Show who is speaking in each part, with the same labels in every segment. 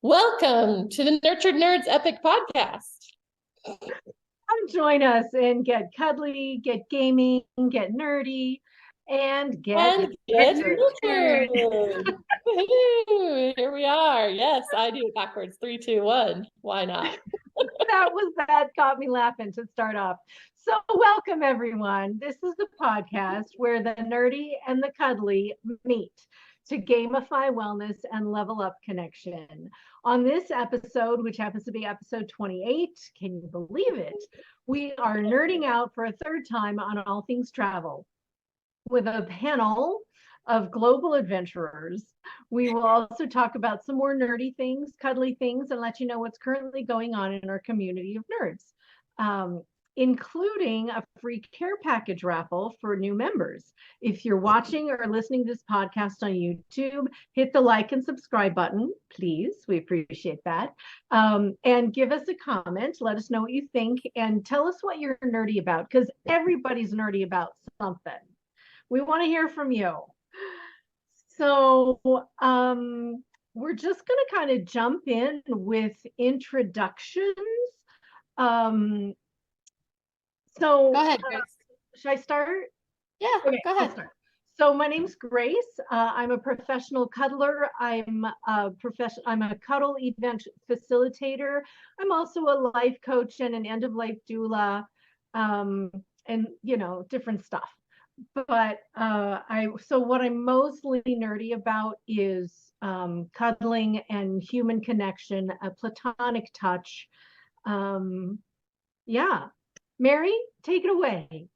Speaker 1: Welcome to the Nurtured Nerds Epic Podcast.
Speaker 2: Come join us and get cuddly, get gaming, get nerdy, and get
Speaker 1: nurtured. Here we are. Yes, I do it backwards. 3, 2, 1. Why not?
Speaker 2: that got me laughing to start off. So welcome everyone. This is the podcast where the nerdy and the cuddly meet to gamify wellness and level up connection. On this episode, which happens to be episode 28, can you believe it? We are nerding out for a third time on all things travel with a panel of global adventurers. We will also talk about some more nerdy things, cuddly things, and let you know what's currently going on in our community of nerds, including a free care package raffle for new members. If you're watching or listening to this podcast on YouTube, hit the like and subscribe button, please. We appreciate that. And give us a comment. Let us know what you think and tell us what you're nerdy about, because everybody's nerdy about something. We want to hear from you. So we're just going to kind of jump in with introductions. So
Speaker 1: go ahead, Grace.
Speaker 2: Should I start?
Speaker 1: Yeah, okay, go ahead.
Speaker 2: So my name's Grace. I'm a professional cuddler. I'm a cuddle event facilitator. I'm also a life coach and an end-of-life doula, and different stuff. But so what I'm mostly nerdy about is cuddling and human connection, a platonic touch. Yeah. Mary, take it away.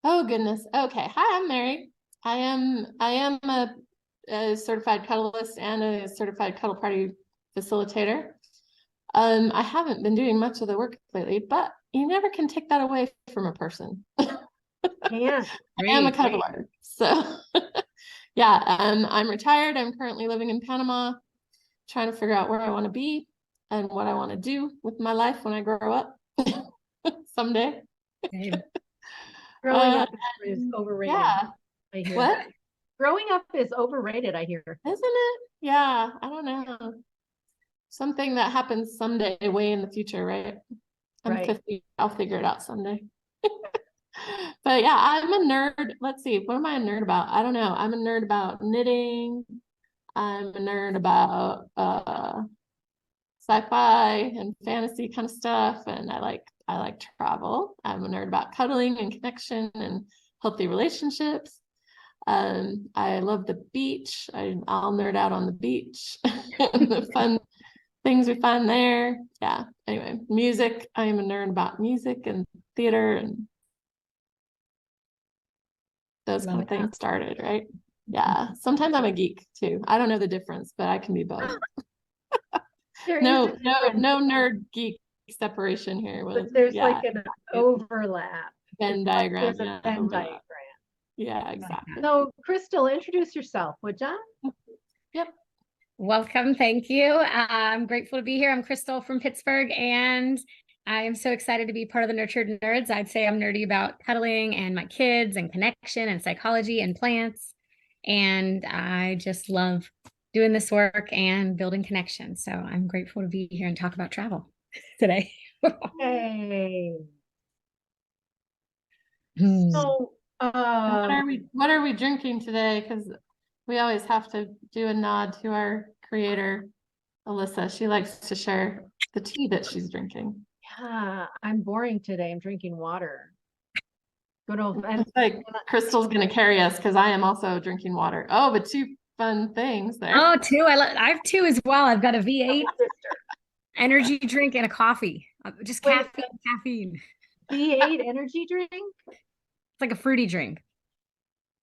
Speaker 1: Oh goodness. Okay. Hi, I'm Mary. I am a certified cuddlist and a certified cuddle party facilitator. I haven't been doing much of the work lately, but you never can take that away from a person.
Speaker 2: Yeah,
Speaker 1: I am a cuddler. So yeah, I'm retired. I'm currently living in Panama, trying to figure out where I want to be and what I want to do with my life when I grow up someday.
Speaker 2: Growing up is overrated.
Speaker 1: Yeah.
Speaker 2: I hear.
Speaker 1: What?
Speaker 2: Growing up is overrated, I hear.
Speaker 1: Isn't it? Yeah, I don't know. Something that happens someday, way in the future, right? I'm 50. I'll figure it out someday. But yeah, I'm a nerd. Let's see, what am I a nerd about? I don't know. I'm a nerd about knitting. I'm a nerd about sci-fi and fantasy kind of stuff, and I like travel. I'm a nerd about cuddling and connection and healthy relationships. I love the beach. I'll nerd out on the beach and the fun things we find there. Yeah. Anyway, music. I am a nerd about music and theater and those kind of things started, right? Yeah. Sometimes I'm a geek too. I don't know the difference, but I can be both. No nerd geek separation here.
Speaker 2: But there's like an overlap.
Speaker 1: Venn diagram.
Speaker 2: There's a Venn diagram.
Speaker 1: Yeah, exactly.
Speaker 2: So Crystal, introduce yourself, would you?
Speaker 1: Yep.
Speaker 3: Welcome. Thank you. I'm grateful to be here. I'm Crystal from Pittsburgh, and I am so excited to be part of the Nurtured Nerds. I'd say I'm nerdy about cuddling and my kids and connection and psychology and plants. And I just love doing this work and building connection. So I'm grateful to be here and talk about travel today.
Speaker 2: Hey.
Speaker 1: So what are we drinking today? Because we always have to do a nod to our creator, Alyssa. She likes to share the tea that she's drinking.
Speaker 2: Yeah, I'm boring today. I'm drinking water. Good old.
Speaker 1: It's like Crystal's gonna carry us because I am also drinking water. Oh, but two fun things there.
Speaker 3: Oh, two. I have two as well. I've got a V8 energy drink and a coffee. Just caffeine.
Speaker 2: V8 energy drink?
Speaker 3: It's like a fruity drink.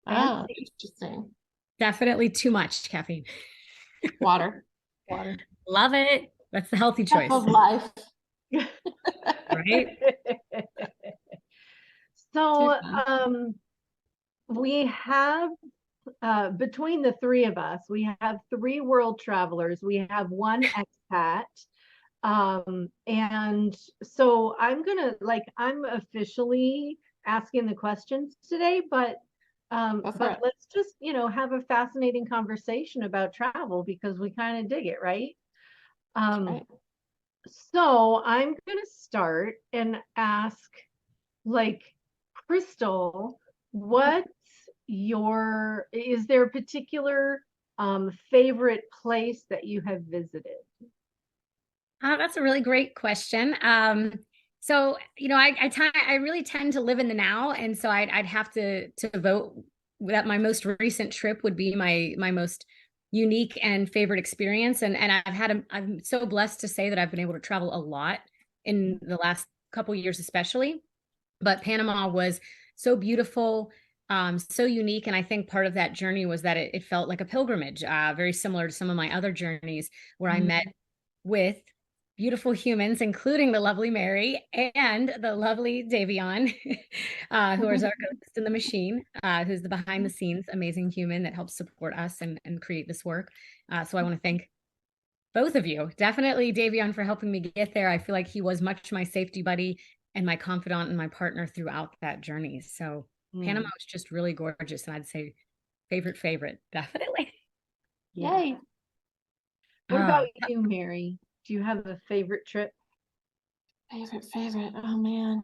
Speaker 1: Oh, interesting.
Speaker 3: Definitely too much caffeine.
Speaker 1: Water.
Speaker 3: Love it. That's the healthy choice.
Speaker 1: Of life.
Speaker 3: Right?
Speaker 2: So we have between the three of us, we have 3 world travelers. We have 1 expat. And so I'm officially asking the questions today, but
Speaker 1: Go for
Speaker 2: But
Speaker 1: it.
Speaker 2: let's just, have a fascinating conversation about travel because we kind of dig it, right? Um,
Speaker 1: Right.
Speaker 2: so I'm gonna start and ask, like, Crystal, is there a particular favorite place that you have visited?
Speaker 3: That's a really great question. So I really tend to live in the now, and so I'd have to vote that my most recent trip would be my most unique and favorite experience. And I'm so blessed to say that I've been able to travel a lot in the last couple years, especially. But Panama was so beautiful, so unique, and I think part of that journey was that it felt like a pilgrimage, very similar to some of my other journeys where I met with beautiful humans, including the lovely Mary and the lovely Davion, who is our ghost in the machine, who's the behind the scenes amazing human that helps support us and create this work. So I want to thank both of you. Definitely Davion for helping me get there. I feel like he was much my safety buddy and my confidant and my partner throughout that journey. So Panama was just really gorgeous. And I'd say favorite, definitely.
Speaker 2: Yeah.
Speaker 1: Yay.
Speaker 2: What about you, Mary? Do you have a favorite trip?
Speaker 1: Favorite. Oh man.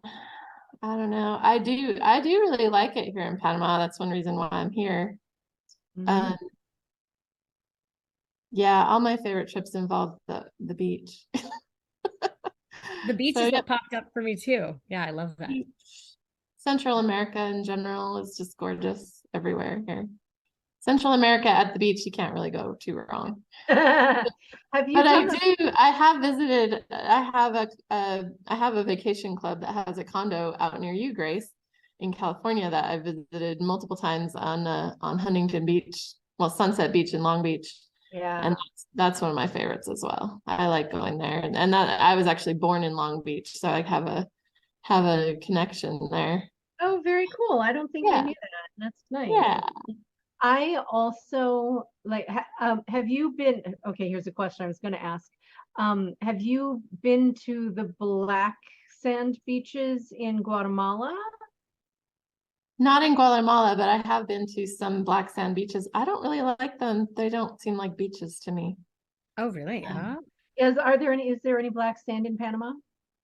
Speaker 1: I don't know. I do really like it here in Panama. That's one reason why I'm here.
Speaker 2: Mhm.
Speaker 1: Um, yeah, all my favorite trips involve the beach.
Speaker 3: The beach
Speaker 1: So
Speaker 3: is
Speaker 1: yeah,
Speaker 3: what popped up for me too. Yeah, I love that.
Speaker 1: beach. Central America in general is just gorgeous everywhere here. Central America at the beach, you can't really go too wrong.
Speaker 2: Have you
Speaker 1: But I
Speaker 2: done
Speaker 1: do. I have visited. I have a vacation club that has a condo out near you, Grace, in California that I visited multiple times on Huntington Beach, well, Sunset Beach in Long Beach,
Speaker 2: Yeah.
Speaker 1: and that's one of my favorites as well. I like going there, and that I was actually born in Long Beach, so I have a connection there.
Speaker 2: Oh, very cool. I don't think I
Speaker 1: Yeah,
Speaker 2: knew that. That's nice.
Speaker 1: yeah.
Speaker 2: I also have you been, okay, here's a question I was going to ask. Have you been to the black sand beaches in Guatemala?
Speaker 1: Not in Guatemala, but I have been to some black sand beaches. I don't really like them. They don't seem like beaches to me.
Speaker 3: Oh, really?
Speaker 1: Um,
Speaker 2: Is there any black sand in Panama?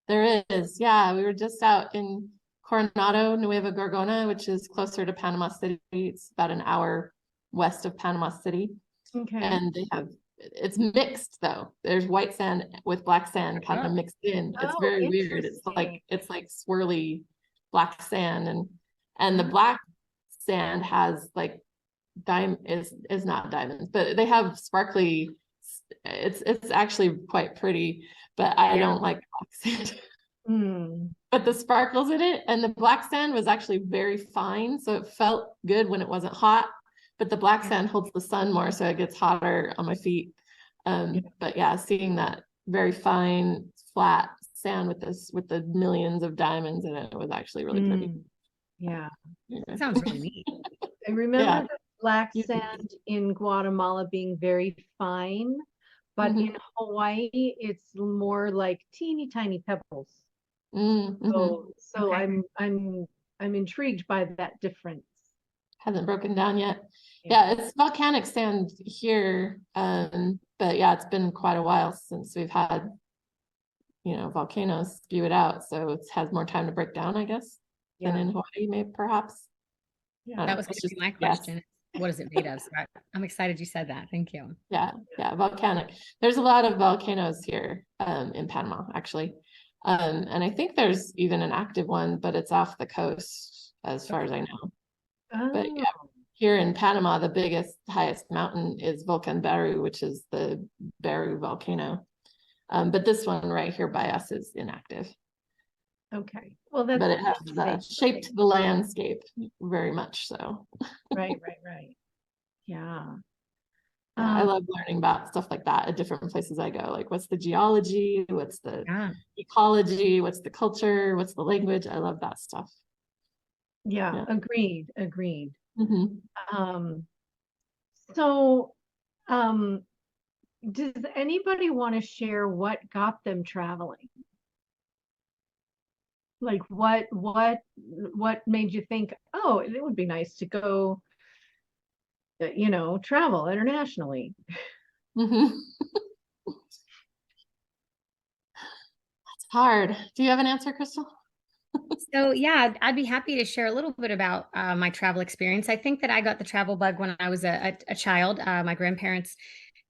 Speaker 1: There is, yeah. We were just out in Coronado, Nueva Gorgona, which is closer to Panama City. It's about an hour west of Panama City.
Speaker 2: Okay.
Speaker 1: And it's mixed though. There's white sand with black sand kind of
Speaker 3: Oh,
Speaker 1: mixed in. It's
Speaker 2: Oh,
Speaker 1: very weird.
Speaker 2: interesting.
Speaker 1: It's like swirly black sand and the black sand has like is not diamonds, but they have sparkly. It's actually quite pretty, but I
Speaker 3: yeah.
Speaker 1: don't like black sand.
Speaker 2: Mm.
Speaker 1: But the sparkles in it and the black sand was actually very fine, so it felt good when it wasn't hot. But the black sand holds the sun more, so it gets hotter on my feet. But yeah, seeing that very fine, flat sand with the millions of diamonds in it was actually really pretty.
Speaker 2: Yeah.
Speaker 3: That
Speaker 1: Yeah.
Speaker 3: sounds really neat.
Speaker 2: I remember
Speaker 1: Yeah.
Speaker 2: the black
Speaker 1: You-
Speaker 2: sand in Guatemala being very fine, but
Speaker 1: Mhm.
Speaker 2: in Hawaii, it's more like teeny tiny pebbles.
Speaker 1: Mhm.
Speaker 2: So
Speaker 3: Okay.
Speaker 2: I'm intrigued by that difference.
Speaker 1: Hasn't broken down yet.
Speaker 2: Yeah.
Speaker 1: Yeah, it's volcanic sand here. But yeah, it's been quite a while since we've had, volcanoes spew it out. So it has more time to break down, I guess, than
Speaker 2: Yeah.
Speaker 1: in Hawaii, maybe perhaps. I
Speaker 2: Yeah.
Speaker 1: don't
Speaker 3: That
Speaker 1: know.
Speaker 3: was going
Speaker 1: It's
Speaker 3: to be
Speaker 1: just
Speaker 3: my
Speaker 1: yes.
Speaker 3: question. What is it made of? So I'm excited you said that. Thank you.
Speaker 1: Yeah, volcanic. There's a lot of volcanoes here, in Panama, actually. And I think there's even an active one, but it's off the coast as far as I know. But
Speaker 2: Oh,
Speaker 1: yeah, here in Panama, the biggest, highest mountain is Volcan Baru, which is the Baru volcano. But this one right here by us is inactive.
Speaker 2: okay. Well, that's
Speaker 1: But it has
Speaker 2: safe.
Speaker 1: shaped the landscape very much so.
Speaker 2: Right. Yeah.
Speaker 1: Yeah, I love learning about stuff like that at different places I go. Like, what's the geology? What's the
Speaker 3: Yeah.
Speaker 1: ecology? What's the culture? What's the language? I love that stuff.
Speaker 2: Yeah.
Speaker 1: Yeah.
Speaker 2: Agreed.
Speaker 1: Mhm.
Speaker 2: Um, so, um, does anybody want to share what got them traveling? Like what made you think, oh, it would be nice to go, travel internationally?
Speaker 1: Mhm. It's hard. Do you have an answer, Crystal?
Speaker 3: So yeah, I'd be happy to share a little bit about my travel experience. I think that I got the travel bug when I was a child. My grandparents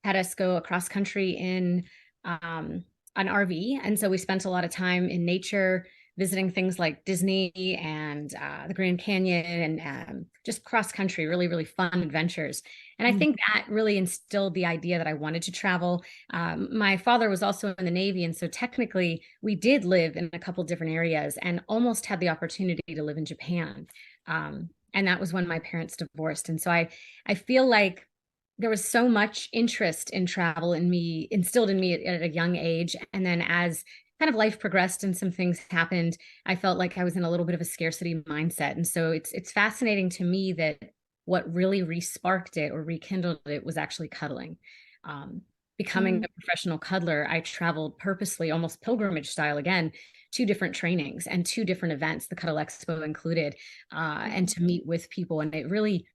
Speaker 3: had us go across country in an RV, and so we spent a lot of time in nature, visiting things like Disney and the Grand Canyon, and just cross country, really, really fun adventures. And I think that really instilled the idea that I wanted to travel. My father was also in the Navy, and so technically we did live in a couple different areas and almost had the opportunity to live in Japan. And that was when my parents divorced. And so I feel like there was so much interest in travel in me, instilled in me at a young age. And then as kind of life progressed and some things happened, I felt like I was in a little bit of a scarcity mindset. And so it's fascinating to me that what really re-sparked it or rekindled it was actually cuddling. Becoming a professional cuddler, I traveled purposely, almost pilgrimage style again, 2 different trainings and 2 different events, the Cuddle Expo included, and to meet with people. And it really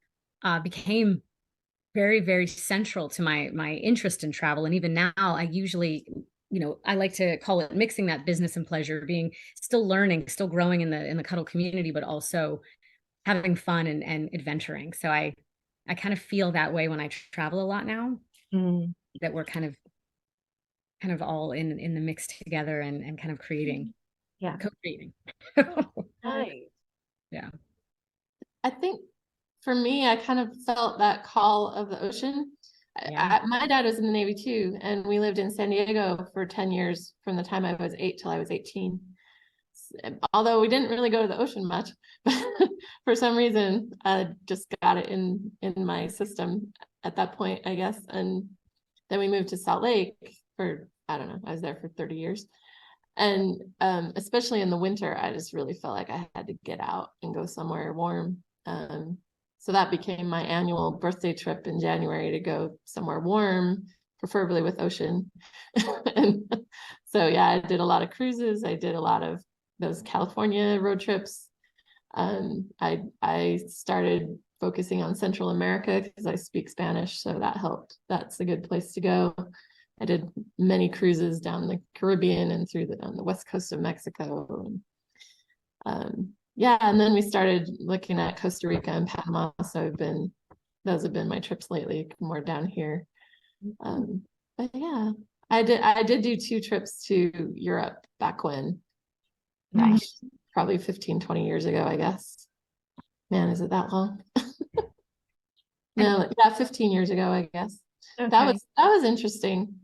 Speaker 3: became very, very central to my interest in travel. And even now, I usually, I like to call it mixing that business and pleasure, being still learning, still growing in the cuddle community, but also having fun and adventuring. So I kind of feel that way when I travel a lot now, that we're kind of all in the mix together and kind of creating, co-creating.
Speaker 2: Nice.
Speaker 3: Yeah.
Speaker 1: I think for me, I kind of felt that call of the ocean.
Speaker 3: Yeah.
Speaker 1: My dad was in the Navy too, and we lived in San Diego for 10 years from the time I was 8 till I was 18. Although we didn't really go to the ocean much, but for some reason, I just got it in my system at that point, I guess. And then we moved to Salt Lake for, I don't know, I was there for 30 years. And especially in the winter, I just really felt like I had to get out and go somewhere warm. So that became my annual birthday trip in January to go somewhere warm, preferably with ocean. And so, yeah, I did a lot of cruises. I did a lot of those California road trips. I started focusing on Central America because I speak Spanish, so that helped. That's a good place to go. I did many cruises down the Caribbean and through on the west coast of Mexico. And then we started looking at Costa Rica and Panama. So those have been my trips lately, more down here. But yeah, I did do 2 trips to Europe back when. Gosh, probably 15, 20 years ago, I guess. Man, is it that long? No, yeah, 15 years ago, I guess. Okay. That was interesting.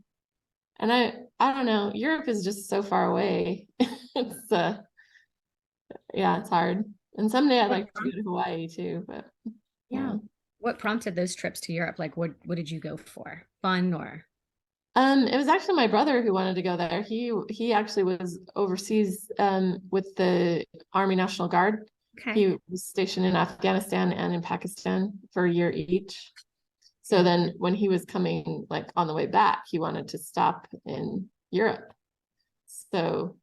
Speaker 1: And I don't know, Europe is just so far away. It's yeah, it's hard. And someday I'd like to go to Hawaii too, but
Speaker 3: yeah. What prompted those trips to Europe? Like what did you go for? Fun or?
Speaker 1: It was actually my brother who wanted to go there. He actually was overseas with the Army National Guard. Okay. He was stationed in Afghanistan and in Pakistan for a year each. So then when he was coming like on the way back, he wanted to stop in Europe. So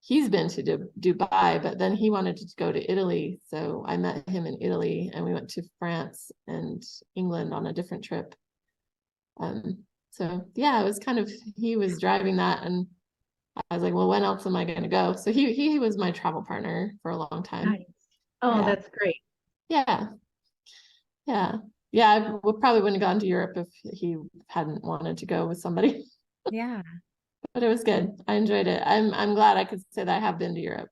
Speaker 1: he's been to Dubai, but then he wanted to go to Italy. So I met him in Italy and we went to France and England on a different trip. So yeah, it was kind of, he was driving that and I was like, well, when else am I going to go? So he was my travel partner for a long time.
Speaker 2: Nice. Oh, yeah. That's great.
Speaker 1: Yeah. Yeah. Yeah, I probably wouldn't have gone to Europe if he hadn't wanted to go with somebody.
Speaker 3: Yeah.
Speaker 1: But it was good. I enjoyed it. I'm glad I could say that I have been to Europe.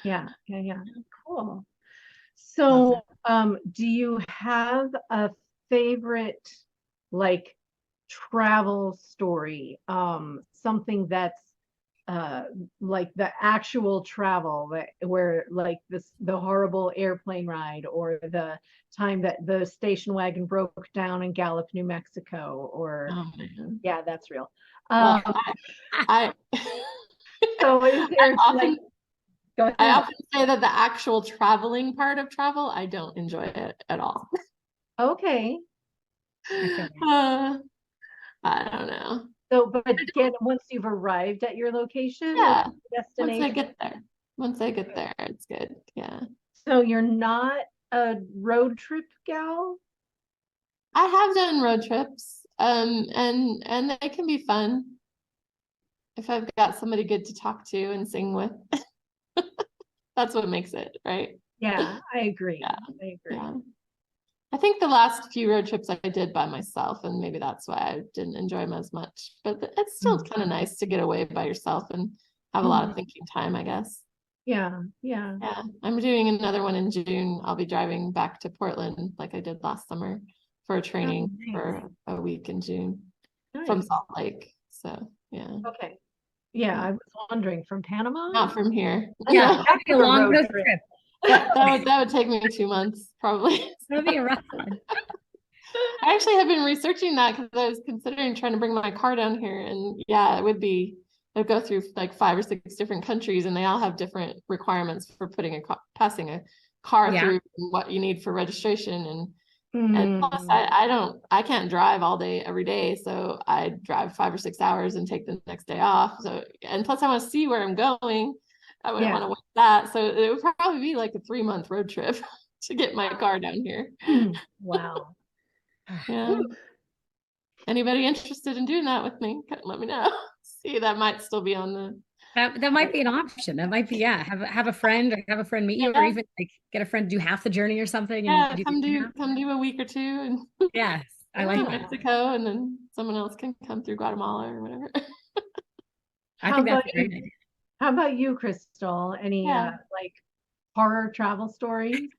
Speaker 2: Yeah. Cool. So, do you have a favorite like travel story? Something that's like the actual travel where like the horrible airplane ride or the time that the station wagon broke down in Gallup, New Mexico, or yeah, that's real.
Speaker 1: Well, I
Speaker 2: so is there
Speaker 1: I often say that the actual traveling part of travel, I don't enjoy it at all.
Speaker 2: Okay.
Speaker 1: I don't know.
Speaker 2: So, but again, once you've arrived at your location,
Speaker 1: Yeah,
Speaker 2: destination.
Speaker 1: Once I get there, it's good. Yeah.
Speaker 2: So you're not a road trip gal?
Speaker 1: I have done road trips, and they can be fun if I've got somebody good to talk to and sing with. That's what makes it, right?
Speaker 2: Yeah, I agree.
Speaker 1: Yeah.
Speaker 2: I agree.
Speaker 1: Yeah. I think the last few road trips I did by myself, and maybe that's why I didn't enjoy them as much. But it's still kind of nice to get away by yourself and have a lot of thinking time, I guess.
Speaker 2: Yeah, yeah.
Speaker 1: Yeah, I'm doing another one in June. I'll be driving back to Portland like I did last summer for a training
Speaker 2: nice.
Speaker 1: for a week in June from
Speaker 2: Nice.
Speaker 1: Salt Lake. So yeah,
Speaker 2: Okay. Yeah, I was wondering, from Panama?
Speaker 1: not from here.
Speaker 3: Yeah, that'd be a long road trip.
Speaker 1: That would take me 2 months probably.
Speaker 3: That would be a rough one.
Speaker 1: I actually have been researching that because I was considering trying to bring my car down here, and yeah, it'd go through like 5 or 6 different countries, and they all have different requirements for passing a car through, and what you need for registration, and plus I can't drive all day every day, so I drive 5 or 6 hours and take the next day off. So, and plus I want to see where I'm going. I wouldn't want to waste that. So it would probably be like a 3-month road trip to get my car down here.
Speaker 2: Wow.
Speaker 1: Yeah. Anybody interested in doing that with me? Let me know. See, that might still be on the.
Speaker 3: That might be an option. That might be, yeah. Have a friend, or have a friend meet you, or even like get a friend do half the journey or something.
Speaker 1: Yeah, come do a week or 2, and
Speaker 3: yes, I like that.
Speaker 1: Mexico, and then someone else can come through Guatemala or whatever.
Speaker 3: I think that's great.
Speaker 2: How about you, Crystal? Any like horror travel stories?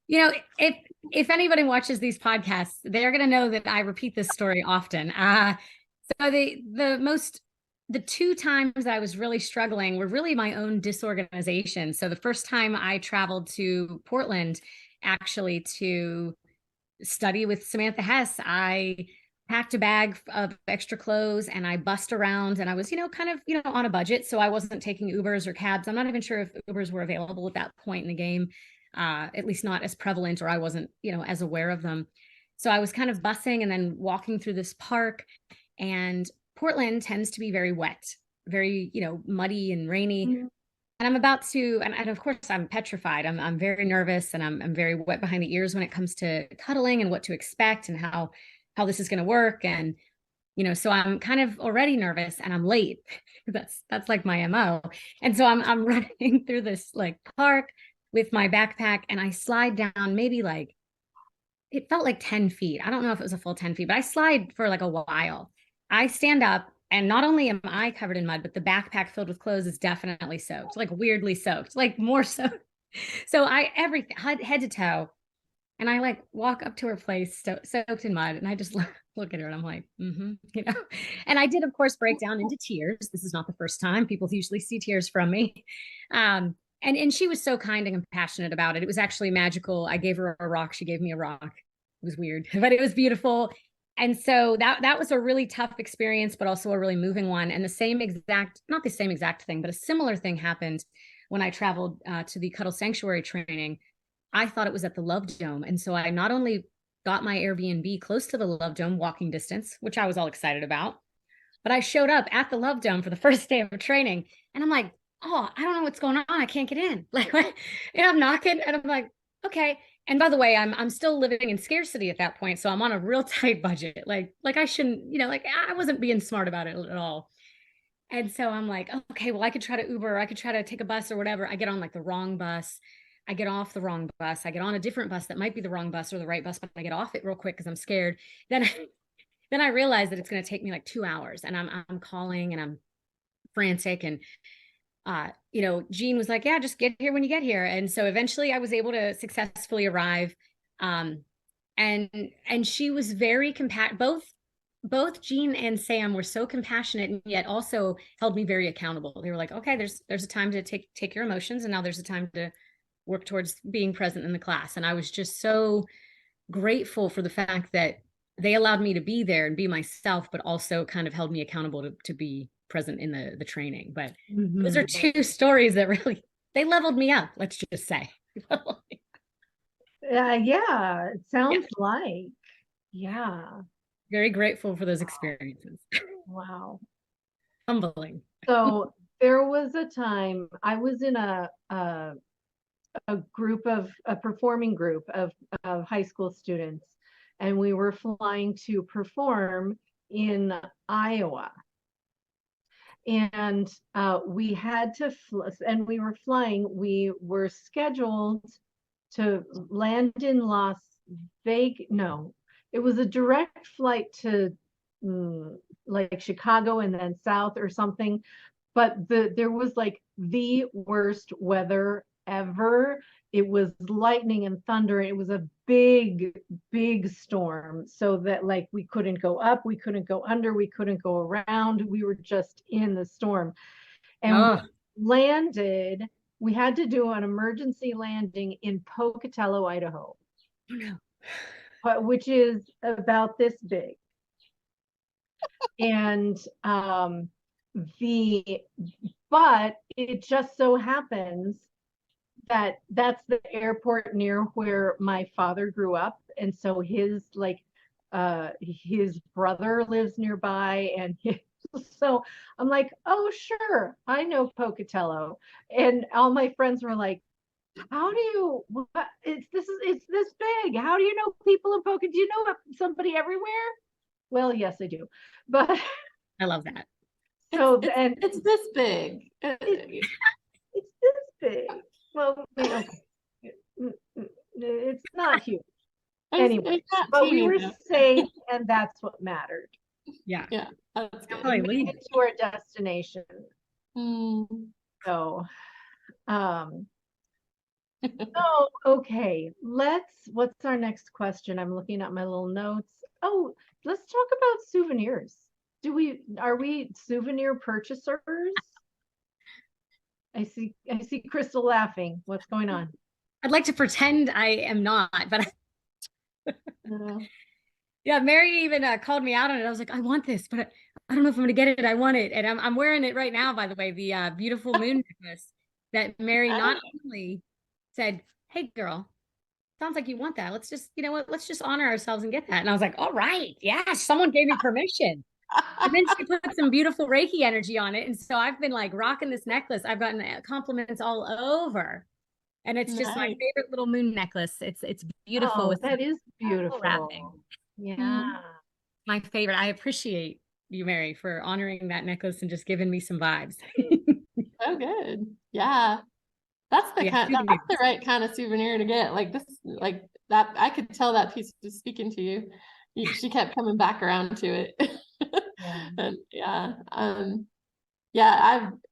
Speaker 3: You know, if anybody watches these podcasts, they're going to know that I repeat this story often. So the 2 times that I was really struggling were really my own disorganization. So the first time I traveled to Portland, actually to study with Samantha Hess, I packed a bag of extra clothes and I bussed around, and I was, kind of, on a budget. So I wasn't taking Ubers or cabs. I'm not even sure if Ubers were available at that point in the game, at least not as prevalent, or I wasn't, as aware of them. So I was kind of bussing and then walking through this park, and Portland tends to be very wet, very, muddy and rainy. Mm-hmm. And I'm about to, and of course I'm petrified. I'm very nervous, and I'm very wet behind the ears when it comes to cuddling and what to expect and how this is going to work. And, so I'm kind of already nervous, and I'm late. That's like my MO. And so I'm running through this like park with my backpack, and I slide down maybe like, it felt like 10 feet. I don't know if it was a full 10 feet, but I slide for like a while. I stand up, and not only am I covered in mud, but the backpack filled with clothes is definitely soaked, like weirdly soaked, like more so. So everything, head to toe. And I like walk up to her place soaked in mud, and I just look at her, and I'm like, And I did, of course, break down into tears. This is not the first time. People usually see tears from me. And she was so kind and compassionate about it. It was actually magical. I gave her a rock. She gave me a rock. It was weird, but it was beautiful. And so that was a really tough experience, but also a really moving one. And not the same exact thing, but a similar thing happened when I traveled to the Cuddle Sanctuary training. I thought it was at the Love Dome. And so I not only got my Airbnb close to the Love Dome, walking distance, which I was all excited about, but I showed up at the Love Dome for the first day of training. And I'm like, oh, I don't know what's going on. I can't get in. Like, I'm knocking, and I'm like, okay. And by the way, I'm still living in scarcity at that point. So I'm on a real tight budget. Like I shouldn't, I wasn't being smart about it at all. And so I'm like, okay, well, I could try to Uber, I could try to take a bus or whatever. I get on like the wrong bus. I get off the wrong bus. I get on a different bus that might be the wrong bus or the right bus, but I get off it real quick because I'm scared. Then I realize that it's going to take me like 2 hours, and I'm calling, and I'm frantic. And Jean was like, yeah, just get here when you get here. And so eventually I was able to successfully arrive. And she was very both Jean and Sam were so compassionate, and yet also held me very accountable. They were like, okay, there's a time to take your emotions, and now there's a time to work towards being present in the class. And I was just so grateful for the fact that they allowed me to be there and be myself, but also kind of held me accountable to be present in the training. But those are 2 stories that really, they leveled me up, let's just say.
Speaker 2: Yeah, it sounds like, yeah.
Speaker 3: Very grateful for those experiences.
Speaker 2: Wow.
Speaker 3: Humbling.
Speaker 2: So there was a time I was in a performing group of high school students, and we were flying to perform in Iowa. And we had to, and we were flying, we were scheduled to land in Las Vegas. No, it was a direct flight to like Chicago and then south or something. But there was like the worst weather ever. It was lightning and thunder. It was a big, big storm. So that like we couldn't go up, we couldn't go under, we couldn't go around. We were just in the storm. And we landed, we had to do an emergency landing in Pocatello, Idaho.
Speaker 3: Oh, no.
Speaker 2: Which is about this big. And but it just so happens that that's the airport near where my father grew up, and so his brother lives nearby, and so I'm like, oh sure, I know Pocatello, and all my friends were like, how do you, it's this big, how do you know people in Pocatello? Do you know somebody everywhere? Well, yes, I do, but
Speaker 3: I love that.
Speaker 2: So
Speaker 1: it's this big.
Speaker 2: It's this big. Well, okay. It's not huge. Anyway, but we were safe, and that's what mattered.
Speaker 3: Yeah.
Speaker 1: Yeah, that's good.
Speaker 2: We made it to our destination. So, oh, okay. What's our next question? I'm looking at my little notes. Oh, let's talk about souvenirs. Are we souvenir purchasers? I see Crystal laughing. What's going on?
Speaker 3: I'd like to pretend I am not, but yeah, Mary even called me out on it. I was like, I want this, but I don't know if I'm gonna get it. I want it, and I'm wearing it right now. By the way, the beautiful moon necklace that Mary not only said, "Hey, girl, sounds like you want that. Let's just, you know what? Let's just honor ourselves and get that." And I was like, "All right, yeah." Someone gave me permission. And then she put some beautiful Reiki energy on it. And so I've been like rocking this necklace. I've gotten compliments all over. And it's just my favorite little moon necklace. It's beautiful.
Speaker 2: Oh, that is beautiful.
Speaker 3: Wrapping.
Speaker 2: Yeah.
Speaker 3: My favorite. I appreciate you, Mary, for honoring that necklace and just giving me some vibes.
Speaker 1: So good. Yeah. That's the right kind of souvenir to get. Like this, like that, I could tell that piece was speaking to you. She kept coming back around to it. And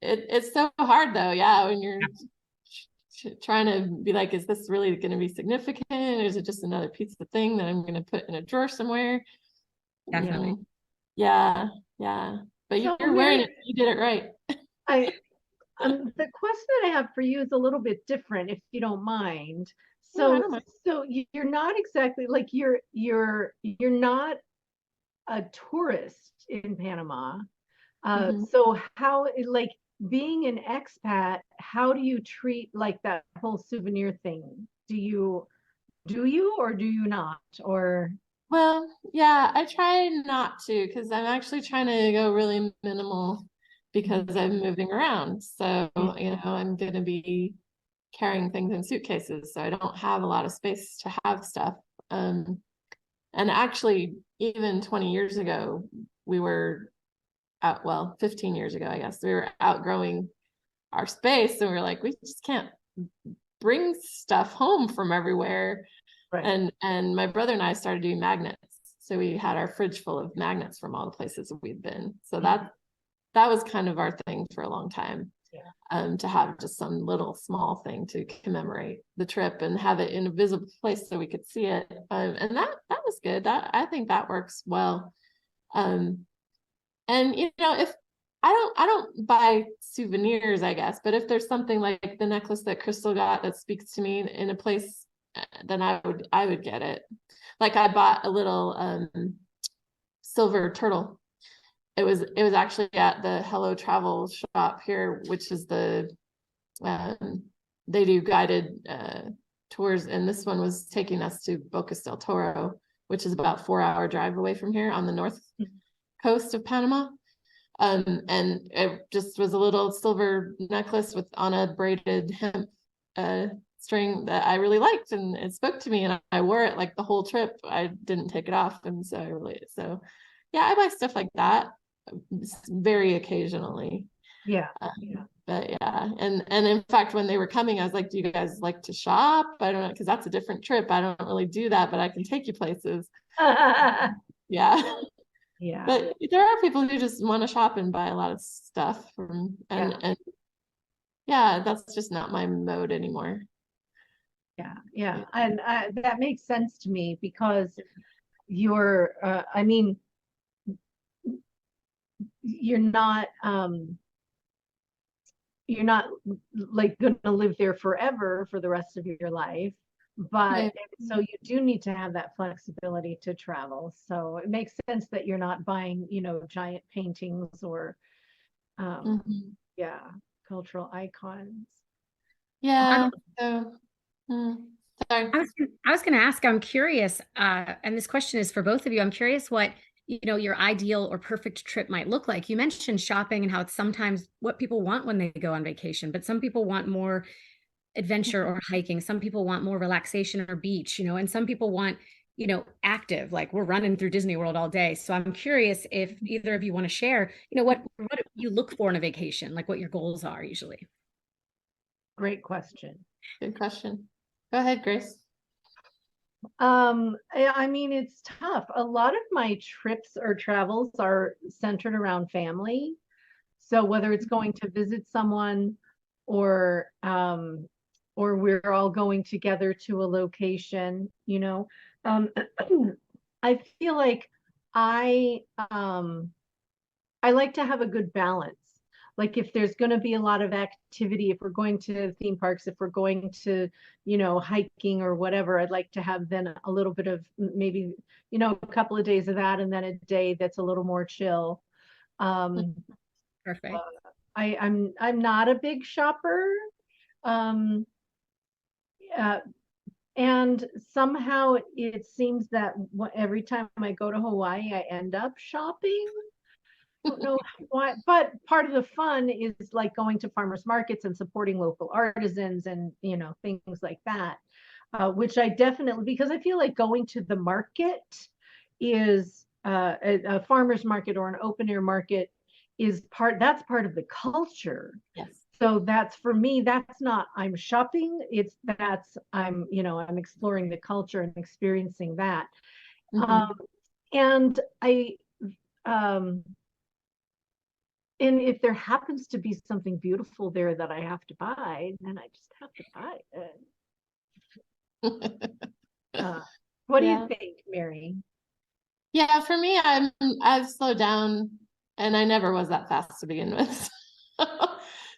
Speaker 1: it's so hard though. Yeah. When you're trying to be like, is this really going to be significant? Or is it just another piece of thing that I'm going to put in a drawer somewhere?
Speaker 3: Definitely.
Speaker 1: Yeah. But you're wearing it. You did it right.
Speaker 2: The question that I have for you is a little bit different, if you don't mind. So you're not exactly like you're not a tourist in Panama. So how, like, being an expat, how do you treat like that whole souvenir thing? Do you or do you not? Or
Speaker 1: well, yeah, I try not to, because I'm actually trying to go really minimal because I'm moving around. So, I'm going to be carrying things in suitcases. So I don't have a lot of space to have stuff. And actually, even 20 years ago, we were 15 years ago, I guess, we were outgrowing our space. And we were like, we just can't bring stuff home from everywhere. Right. And my brother and I started doing magnets. So we had our fridge full of magnets from all the places we'd been. So that was kind of our thing for a long time. To have just some little small thing to commemorate the trip and have it in a visible place so we could see it. And that was good. I think that works well. And if I don't buy souvenirs, I guess, but if there's something like the necklace that Crystal got that speaks to me in a place, then I would get it. Like I bought a little silver turtle. It was actually at the Hello Travel shop here, which is they do guided tours, and this one was taking us to Bocas del Toro, which is about 4-hour drive away from here on the north coast of Panama. And it just was a little silver necklace on a braided hemp string that I really liked, and it spoke to me, and I wore it like the whole trip. I didn't take it off, and so yeah, I buy stuff like that very occasionally.
Speaker 2: Yeah.
Speaker 1: But yeah, and in fact, when they were coming, I was like, do you guys like to shop? I don't know, because that's a different trip. I don't really do that, but I can take you places. Yeah.
Speaker 2: Yeah.
Speaker 1: But there are people who just want to shop and buy a lot of stuff and yeah, that's just not my mode anymore.
Speaker 2: Yeah. And that makes sense to me, because you're, I mean, you're not like going to live there forever for the rest of your life, but so you do need to have that flexibility to travel. So it makes sense that you're not buying, giant paintings or cultural icons.
Speaker 1: Yeah. So, sorry.
Speaker 3: I was going to ask, I'm curious, and this question is for both of you. I'm curious what, your ideal or perfect trip might look like. You mentioned shopping and how it's sometimes what people want when they go on vacation, but some people want more adventure or hiking. Some people want more relaxation or beach, and some people want, active, like we're running through Disney World all day. So I'm curious if either of you want to share, what you look for in a vacation, like what your goals are usually.
Speaker 2: Great question.
Speaker 1: Good question. Go ahead, Grace.
Speaker 2: I mean, it's tough. A lot of my trips or travels are centered around family. So whether it's going to visit someone or we're all going together to a location, I feel like I like to have a good balance. Like if there's going to be a lot of activity, if we're going to theme parks, if we're going to, hiking or whatever, I'd like to have then a little bit of maybe, a couple of days of that, and then a day that's a little more chill.
Speaker 3: Perfect.
Speaker 2: I'm not a big shopper. And somehow it seems that every time I go to Hawaii, I end up shopping. Don't know why, but part of the fun is like going to farmers markets and supporting local artisans and things like that, which I definitely, because I feel like going to the market is a farmers market or an open air market that's part of the culture.
Speaker 1: Yes.
Speaker 2: So that's, for me, that's not I'm shopping, I'm exploring the culture and experiencing that. And and if there happens to be something beautiful there that I have to buy, then I just have to buy it. What do you think, Mary?
Speaker 1: Yeah, for me, I've slowed down, and I never was that fast to begin with.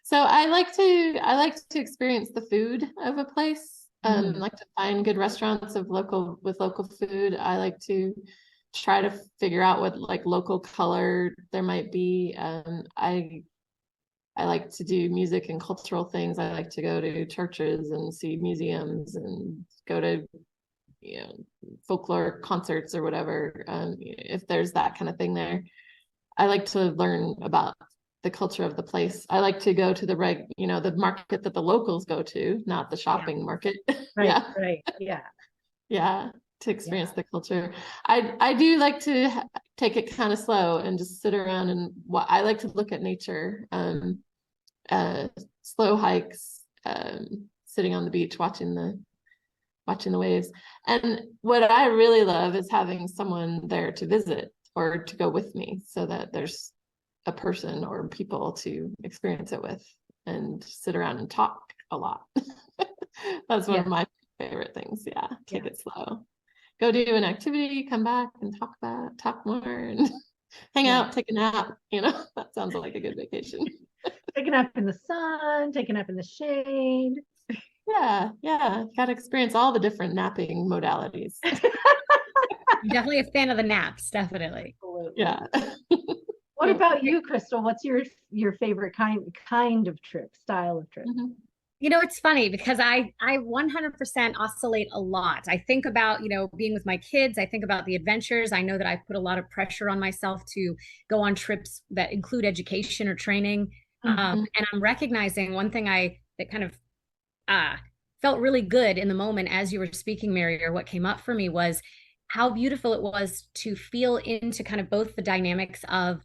Speaker 1: So I like to experience the food of a place. Like to find good restaurants with local food. I like to try to figure out what like local color there might be. I like to do music and cultural things. I like to go to churches and see museums and go to folklore concerts or whatever. If there's that kind of thing there, I like to learn about the culture of the place. I like to go to the market that the locals go to, not the shopping market.
Speaker 2: Right.
Speaker 1: Yeah, to experience the culture. I do like to take it kind of slow and just sit around, and I like to look at nature. Slow hikes, sitting on the beach watching the waves. And what I really love is having someone there to visit or to go with me, so that there's a person or people to experience it with and sit around and talk a lot. That's one of my favorite things. Take it slow, go do an activity, come back and talk more and hang out, take a nap. That sounds like a good vacation.
Speaker 2: Take a nap in the sun, take a nap in the shade.
Speaker 1: Yeah, got to experience all the different napping modalities.
Speaker 3: Definitely a fan of the naps, definitely.
Speaker 2: Absolutely.
Speaker 1: Yeah.
Speaker 2: What about you, Crystal? What's your favorite kind of trip, style of trip?
Speaker 3: You know, it's funny because I 100% oscillate a lot. I think about, being with my kids. I think about the adventures. I know that I put a lot of pressure on myself to go on trips that include education or training.
Speaker 1: Mhm.
Speaker 3: And I'm recognizing one thing that kind of uh, felt really good in the moment as you were speaking, Mary, or what came up for me was how beautiful it was to feel into kind of both the dynamics of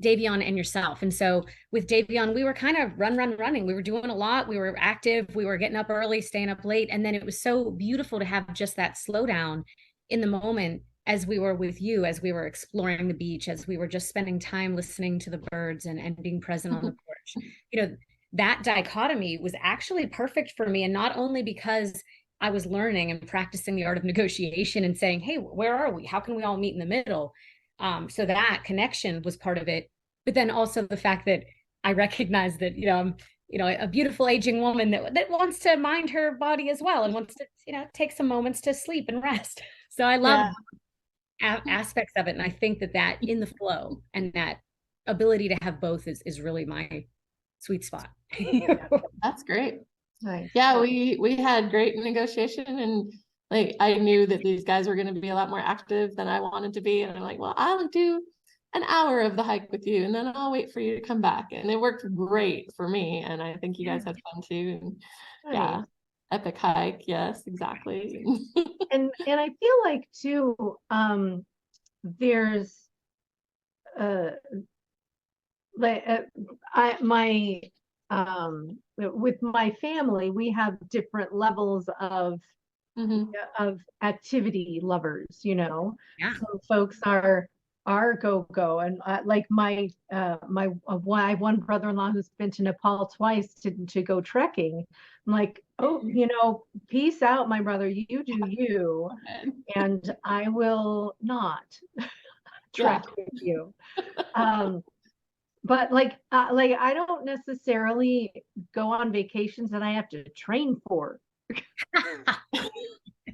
Speaker 3: Davion and yourself. And so with Davion, we were kind of running. We were doing a lot. We were active. We were getting up early, staying up late. And then it was so beautiful to have just that slowdown in the moment as we were with you, as we were exploring the beach, as we were just spending time listening to the birds and being present on the porch. That dichotomy was actually perfect for me. And not only because I was learning and practicing the art of negotiation and saying, hey, where are we? How can we all meet in the middle? So that connection was part of it. But then also the fact that I recognize that, I'm, a beautiful aging woman that wants to mind her body as well and wants to, take some moments to sleep and rest. So I love aspects of it. And I think that in the flow and that ability to have both is really my sweet spot.
Speaker 1: That's great.
Speaker 2: Nice.
Speaker 1: Yeah, we had great negotiation, and like I knew that these guys were going to be a lot more active than I wanted to be, and I'm like, well, I'll do an hour of the hike with you, and then I'll wait for you to come back, and it worked great for me, and I think you guys had fun too. And
Speaker 2: Nice.
Speaker 1: yeah, epic hike, yes, exactly.
Speaker 2: And I feel like too, there's like with my family, we have different levels of activity lovers,
Speaker 3: Yeah.
Speaker 2: Some folks are go and like my one brother-in-law who's been to Nepal twice to go trekking. I'm like, oh, peace out, my brother, you do you, and I will not trek with you. But like I don't necessarily go on vacations that I have to train for.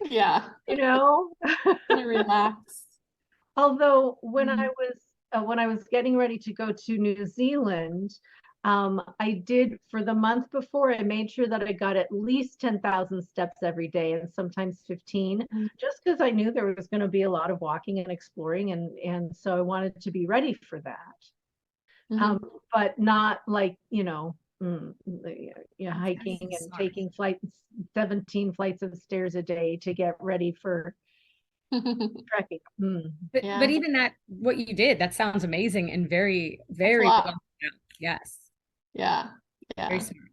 Speaker 1: Yeah, relax.
Speaker 2: Although when I was getting ready to go to New Zealand, I did, for the month before, I made sure that I got at least 10,000 steps every day, and sometimes 15, just because I knew there was going to be a lot of walking and exploring, and so I wanted to be ready for that. But not like, hiking and taking 17 flights of stairs a day to get ready for trekking.
Speaker 3: But even that, what you did, that sounds amazing and very, very well. Yes.
Speaker 1: Yeah.
Speaker 3: Very smart.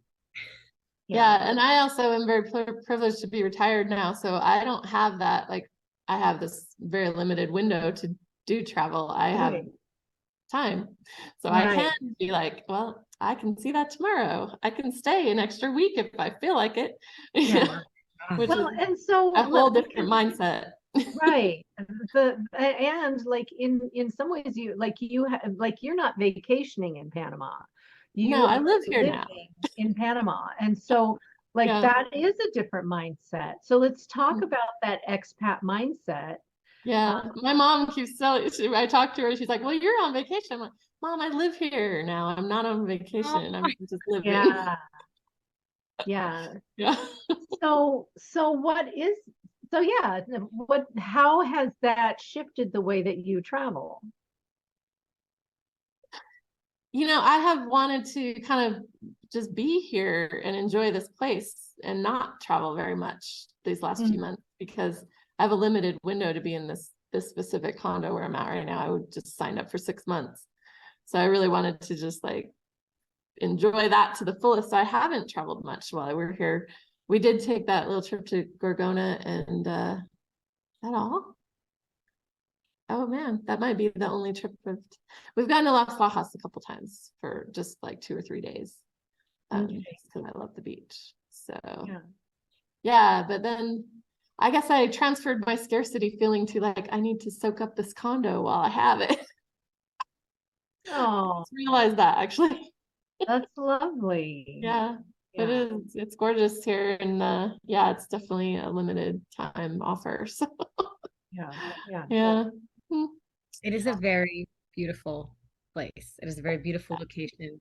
Speaker 1: Yeah. And I also am very privileged to be retired now. So I don't have that, like, I have this very limited window to do travel. I have time. So I can be like, well, I can see that tomorrow. I can stay an extra week if I feel like it.
Speaker 2: Yeah.
Speaker 1: Which
Speaker 2: well,
Speaker 1: is
Speaker 2: and so
Speaker 1: a whole different mindset.
Speaker 2: Right. And like in some ways you're not vacationing in Panama.
Speaker 1: No, I live here now
Speaker 2: in Panama. And so like that is a different mindset. So let's talk about that expat mindset.
Speaker 1: Yeah, my mom keeps telling, I talk to her, she's like, well, you're on vacation. I'm like, Mom, I live here now. I'm not on vacation. I'm just living.
Speaker 2: Yeah.
Speaker 1: Yeah.
Speaker 2: So how has that shifted the way that you travel?
Speaker 1: I have wanted to kind of just be here and enjoy this place and not travel very much these last few months, because I have a limited window to be in this specific condo where I'm at right now. I would just sign up for 6 months. So I really wanted to just like enjoy that to the fullest. So I haven't traveled much while we were here. We did take that little trip to Gorgona, and that all? Oh man, that might be the only trip we've gone to Las Lajas a couple times for just like 2 or 3 days. Because I love the beach. So yeah, but then I guess I transferred my scarcity feeling to like, I need to soak up this condo while I have it.
Speaker 2: Oh,
Speaker 1: I just realized that actually.
Speaker 2: That's lovely.
Speaker 1: Yeah. It is. It's gorgeous here, and it's definitely a limited time offer. So yeah.
Speaker 3: It is a very beautiful place. It is a very beautiful location.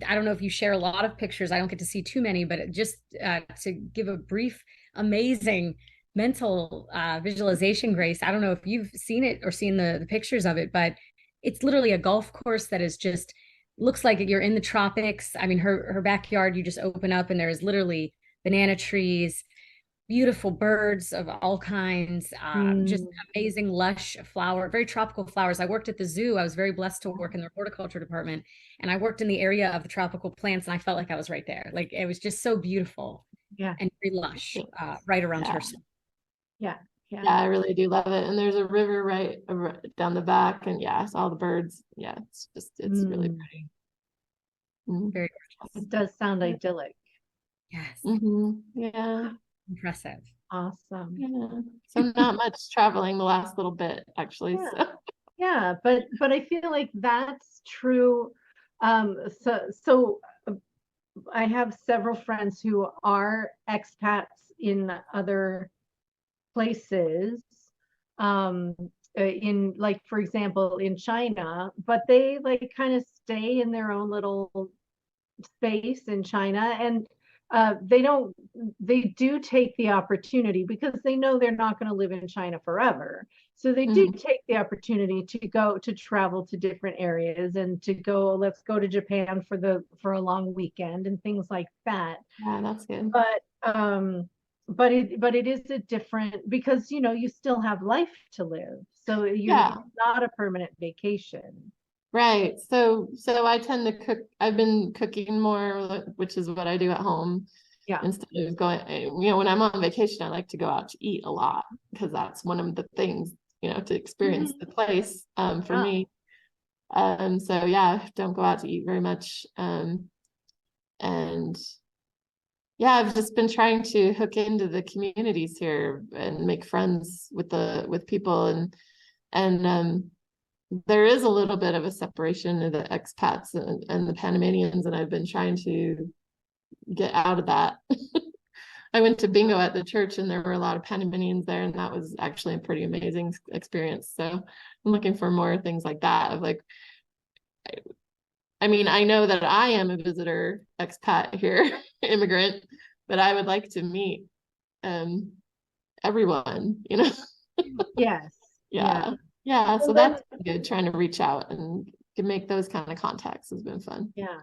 Speaker 3: I don't know if you share a lot of pictures. I don't get to see too many, but just to give a brief, amazing mental visualization, Grace. I don't know if you've seen it or seen the pictures of it, but it's literally a golf course that is just looks like you're in the tropics. I mean, her backyard, you just open up and there's literally banana trees, beautiful birds of all kinds, just amazing lush flower, very tropical flowers. I worked at the zoo. I was very blessed to work in the horticulture department, and I worked in the area of the tropical plants, and I felt like I was right there. Like it was just so beautiful,
Speaker 2: Yeah,
Speaker 3: and very lush, right around her.
Speaker 2: Yeah, yeah,
Speaker 1: yeah, I really do love it. And there's a river right down the back, and yeah, it's all the birds. Yeah, it's really pretty.
Speaker 3: Very
Speaker 2: it does sound idyllic.
Speaker 3: Yes.
Speaker 1: Yeah.
Speaker 3: Impressive.
Speaker 2: Awesome.
Speaker 1: Yeah. So not much traveling the last little bit, actually.
Speaker 2: Yeah.
Speaker 1: So.
Speaker 2: Yeah, but I feel like that's true. So I have several friends who are expats in other places. In like, for example, in China, but they like kind of stay in their own little space in China, and they do take the opportunity because they know they're not going to live in China forever. So they do take the opportunity to travel to different areas and to go, let's go to Japan for a long weekend and things like that.
Speaker 1: Yeah, that's good.
Speaker 2: But it is a different, because you still have life to live. So it's not a permanent vacation.
Speaker 1: Right. So I tend to cook. I've been cooking more, which is what I do at home.
Speaker 2: Yeah.
Speaker 1: Instead of going, when I'm on vacation, I like to go out to eat a lot because that's one of the things, to experience the place, for me. So yeah, don't go out to eat very much. And yeah, I've just been trying to hook into the communities here and make friends with people, and there is a little bit of a separation of the expats and the Panamanians, and I've been trying to get out of that. I went to bingo at the church, and there were a lot of Panamanians there, and that was actually a pretty amazing experience. So I'm looking for more things like that. Of like, I mean, I know that I am a visitor expat here, immigrant, but I would like to meet everyone,
Speaker 2: Yes.
Speaker 1: Yeah, so that's good. Trying to reach out and to make those kind of contacts has been fun.
Speaker 2: Yeah.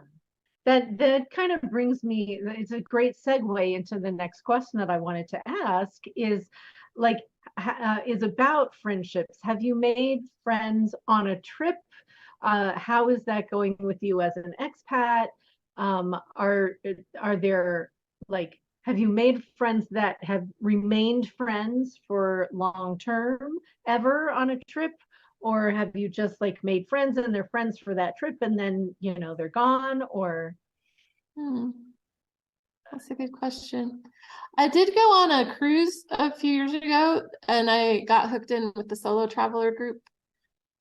Speaker 2: That kind of brings me, it's a great segue into the next question that I wanted to ask is like, is about friendships. Have you made friends on a trip? How is that going with you as an expat? Are there like, have you made friends that have remained friends for long term ever on a trip? Or have you just like made friends and they're friends for that trip and then, they're gone? Or
Speaker 1: that's a good question. I did go on a cruise a few years ago, and I got hooked in with the solo traveler group.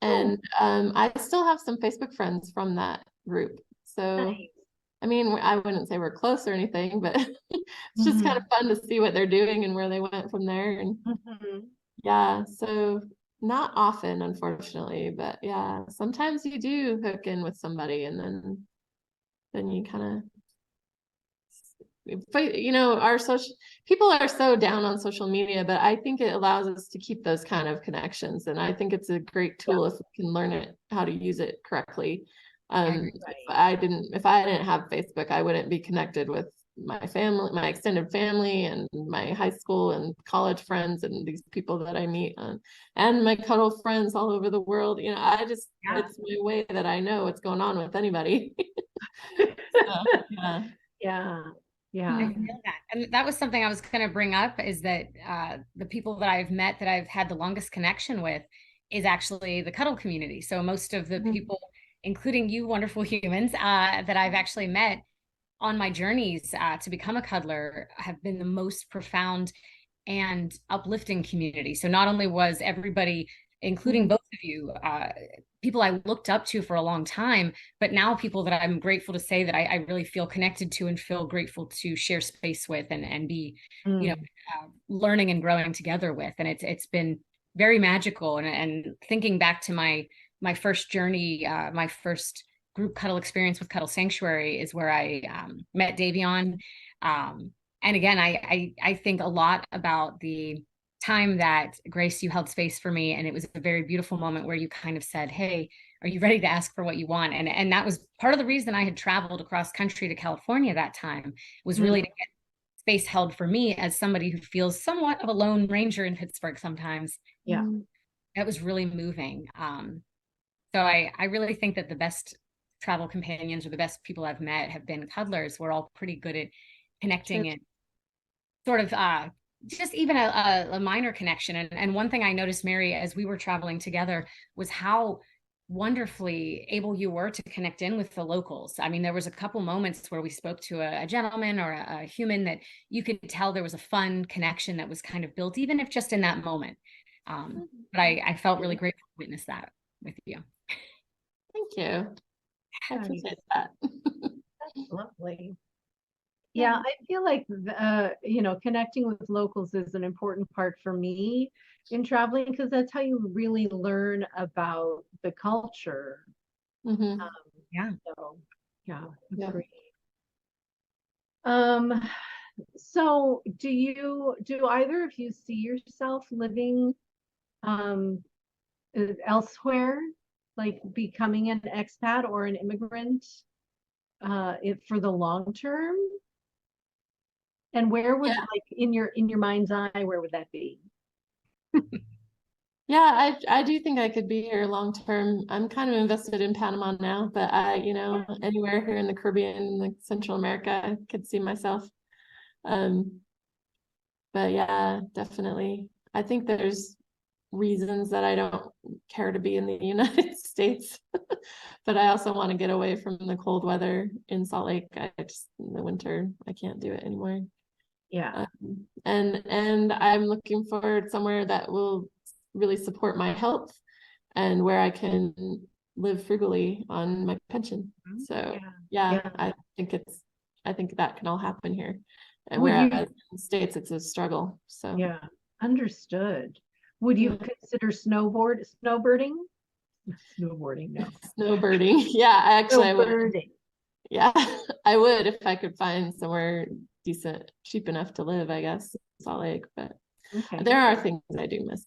Speaker 1: And I still have some Facebook friends from that group. So nice. I mean, I wouldn't say we're close or anything, but it's just kind of fun to see what they're doing and where they went from there. And yeah, so not often, unfortunately, but yeah, sometimes you do hook in with somebody, and then you kind of, but our people are so down on social media, but I think it allows us to keep those kind of connections, and I think it's a great tool if we can learn how to use it correctly. If I didn't have Facebook, I wouldn't be connected with my family, my extended family, and my high school and college friends, and these people that I meet, and my cuddle friends all over the world. It's my way that I know what's going on with anybody. So,
Speaker 2: yeah.
Speaker 3: I feel that. And that was something I was going to bring up, is that the people that I've met that I've had the longest connection with is actually the cuddle community. So most of the people, including you wonderful humans, that I've actually met on my journeys to become a cuddler, have been the most profound and uplifting community. So not only was everybody, including both of you, people I looked up to for a long time, but now people that I'm grateful to say that I really feel connected to and feel grateful to share space with and be, learning and growing together with. And it's been very magical. And thinking back to my first journey, my first group cuddle experience with Cuddle Sanctuary is where I met Davion. And again, I think a lot about the time that Grace, you held space for me. And it was a very beautiful moment where you kind of said, hey, are you ready to ask for what you want? And that was part of the reason I had traveled across country to California that time, was really to get space held for me as somebody who feels somewhat of a lone ranger in Pittsburgh sometimes.
Speaker 2: Yeah.
Speaker 3: That was really moving. So I really think that the best travel companions or the best people I've met have been cuddlers. We're all pretty good at connecting and sort of just even a minor connection. And one thing I noticed, Mary, as we were traveling together, was how wonderfully able you were to connect in with the locals. I mean, there was a couple moments where we spoke to a gentleman or a human that you could tell there was a fun connection that was kind of built, even if just in that moment. But I felt really grateful to witness that with you.
Speaker 1: Thank you. I appreciate that.
Speaker 2: That's lovely. Yeah, I feel like, connecting with locals is an important part for me in traveling, because that's how you really learn about the culture.
Speaker 1: Mm-hmm.
Speaker 2: So, yeah, agree. So do either of you see yourself living elsewhere, like becoming an expat or an immigrant for the long term? And where would, like, in your mind's eye, where would that be?
Speaker 1: Yeah, I do think I could be here long term. I'm kind of invested in Panama now, but anywhere here in the Caribbean, like Central America, I could see myself. But yeah, definitely. I think there's reasons that I don't care to be in the United States, but I also want to get away from the cold weather in Salt Lake. In the winter, I can't do it anymore.
Speaker 2: Yeah.
Speaker 1: And I'm looking forward somewhere that will really support my health and where I can live frugally on my pension. So I think that can all happen here. And whereas in the States, it's a struggle. So
Speaker 2: yeah, understood. Would you consider snowboarding? Snowboarding, no.
Speaker 1: Snowbirding. Yeah, I would.
Speaker 2: Snowbirding.
Speaker 1: Yeah, I would if I could find somewhere decent, cheap enough to live, I guess, in Salt Lake. But there are things I do miss.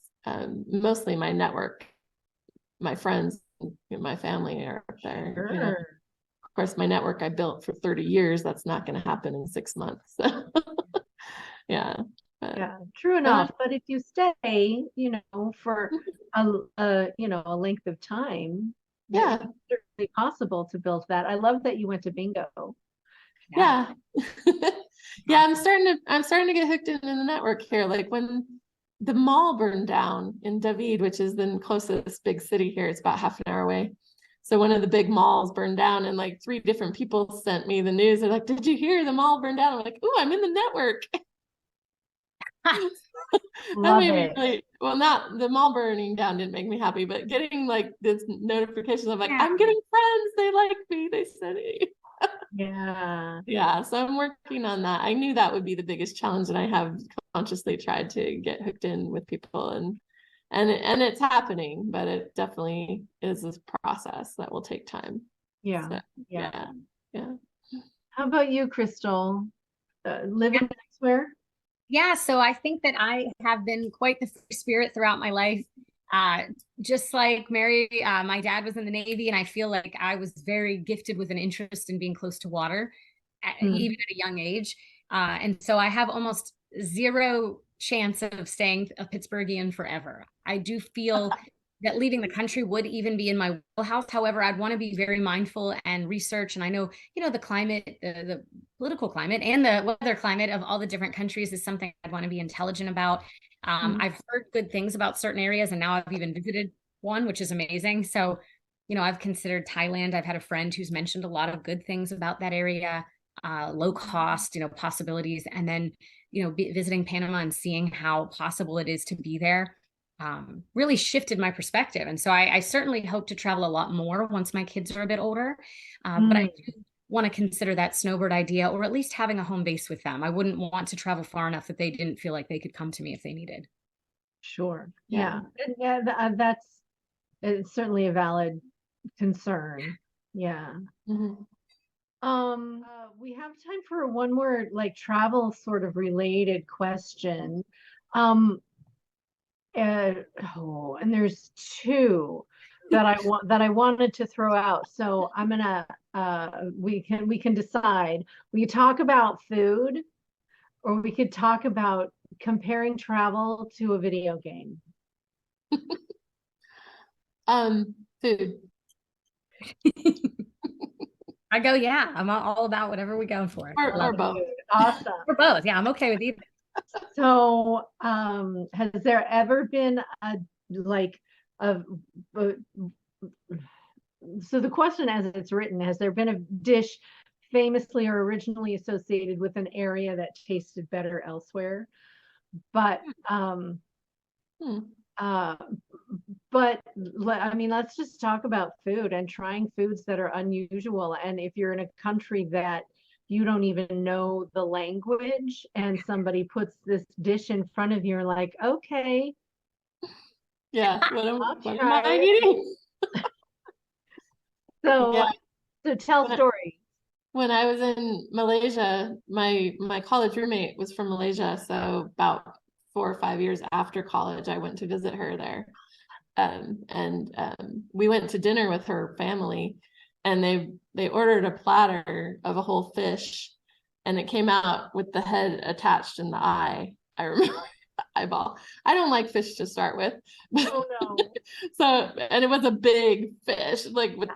Speaker 1: Mostly my network, my friends, my family are up there.
Speaker 2: Sure.
Speaker 1: Of course, my network I built for 30 years, that's not going to happen in 6 months. So, yeah.
Speaker 2: Yeah, true enough. But if you stay, for a length of time, it's certainly possible to build that. I love that you went to bingo.
Speaker 1: Yeah. Yeah, I'm starting to get hooked in the network here. Like when the mall burned down in David, which is the closest big city here, it's about half an hour away. So one of the big malls burned down, and like 3 different people sent me the news. They're like, "Did you hear the mall burned down?" I'm like, "Ooh, I'm in the network." That made me really, well, not the mall burning down didn't make me happy, but getting like this notifications of like, I'm getting friends, they like me, they said it. Yeah, so I'm working on that. I knew that would be the biggest challenge, and I have consciously tried to get hooked in with people, and it's happening, but it definitely is this process that will take time.
Speaker 2: Yeah.
Speaker 3: How
Speaker 2: about you, Crystal? Living elsewhere?
Speaker 3: Yeah, so I think that I have been quite the free spirit throughout my life. Just like Mary, my dad was in the Navy, and I feel like I was very gifted with an interest in being close to water, even at a young age. And so I have almost zero chance of staying a Pittsburghian forever. I do feel that leaving the country would even be in my wheelhouse. However, I'd want to be very mindful and research. And I know, the climate, the political climate and the weather climate of all the different countries is something I'd want to be intelligent about. I've heard good things about certain areas, and now I've even visited one, which is amazing. So, I've considered Thailand. I've had a friend who's mentioned a lot of good things about that area, low cost, possibilities. And then, visiting Panama and seeing how possible it is to be there. Really shifted my perspective. And so I certainly hope to travel a lot more once my kids are a bit older. But I do want to consider that snowbird idea, or at least having a home base with them. I wouldn't want to travel far enough that they didn't feel like they could come to me if they needed.
Speaker 2: Sure. Yeah. That's certainly a valid concern. Yeah.
Speaker 1: Mhm.
Speaker 2: We have time for one more like travel sort of related question. And there's two that I wanted to throw out. So I'm gonna we can decide. We could talk about food, or we could talk about comparing travel to a video game.
Speaker 1: Food.
Speaker 3: I go, yeah, I'm all about whatever we go for. I
Speaker 1: Or
Speaker 3: love it.
Speaker 1: both.
Speaker 2: Awesome.
Speaker 3: For both. Yeah, I'm okay with either.
Speaker 2: So, has there ever been a like a, a so the question as it's written, has there been a dish famously or originally associated with an area that tasted better elsewhere? But
Speaker 1: Hmm.
Speaker 2: uh I mean, let's just talk about food and trying foods that are unusual. And if you're in a country that you don't even know the language and somebody puts this dish in front of you, you're like, okay,
Speaker 1: Yeah.
Speaker 2: I'll
Speaker 1: What am
Speaker 2: try
Speaker 1: I
Speaker 2: it.
Speaker 1: eating?
Speaker 2: So,
Speaker 1: Yeah.
Speaker 2: so tell
Speaker 1: When I,
Speaker 2: stories.
Speaker 1: when I was in Malaysia, my college roommate was from Malaysia. So about 4 or 5 years after college, I went to visit her there. We went to dinner with her family, and they ordered a platter of a whole fish, and it came out with the head attached in the eye. I remember the eyeball. I don't like fish to start with.
Speaker 2: Oh no.
Speaker 1: So, and it was a big fish, like with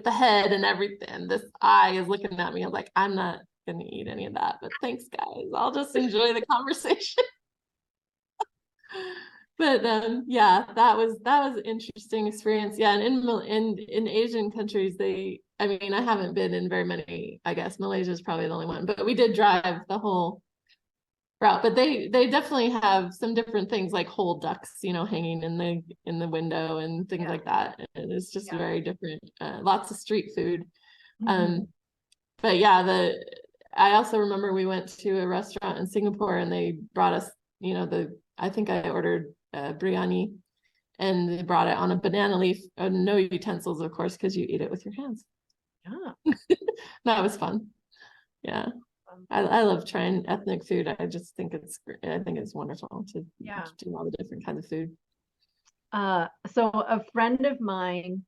Speaker 1: the head and everything. This eye is looking at me. I'm like, I'm not gonna eat any of that, but thanks, guys. I'll just enjoy the conversation. But yeah, that was an interesting experience. Yeah, and in Asian countries, I mean, I haven't been in very many. I guess Malaysia is probably the only one, but we did drive the whole route. But they definitely have some different things, like whole ducks, hanging in the window and things like that. And it's just very different. Lots of street food. Um, but yeah, I also remember we went to a restaurant in Singapore, and they brought us, I think I ordered biryani, and they brought it on a banana leaf, no utensils, of course, because you eat it with your hands.
Speaker 2: Yeah.
Speaker 1: That was fun. Yeah. I love trying ethnic food. I just think I think it's wonderful to do all the different kinds of food.
Speaker 2: So a friend of mine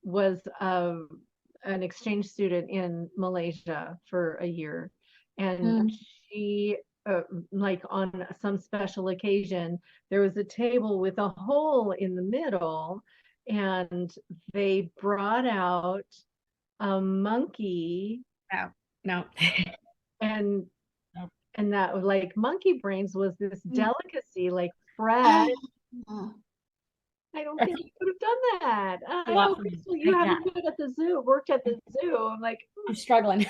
Speaker 2: was an exchange student in Malaysia for a year, and she like on some special occasion, there was a table with a hole in the middle, and they brought out a monkey.
Speaker 3: No, no.
Speaker 2: and and that like monkey brains was this delicacy, like fresh. I don't think you could have done that. I know, Crystal, you haven't been at the zoo, worked at the zoo. I'm like,
Speaker 3: I'm struggling.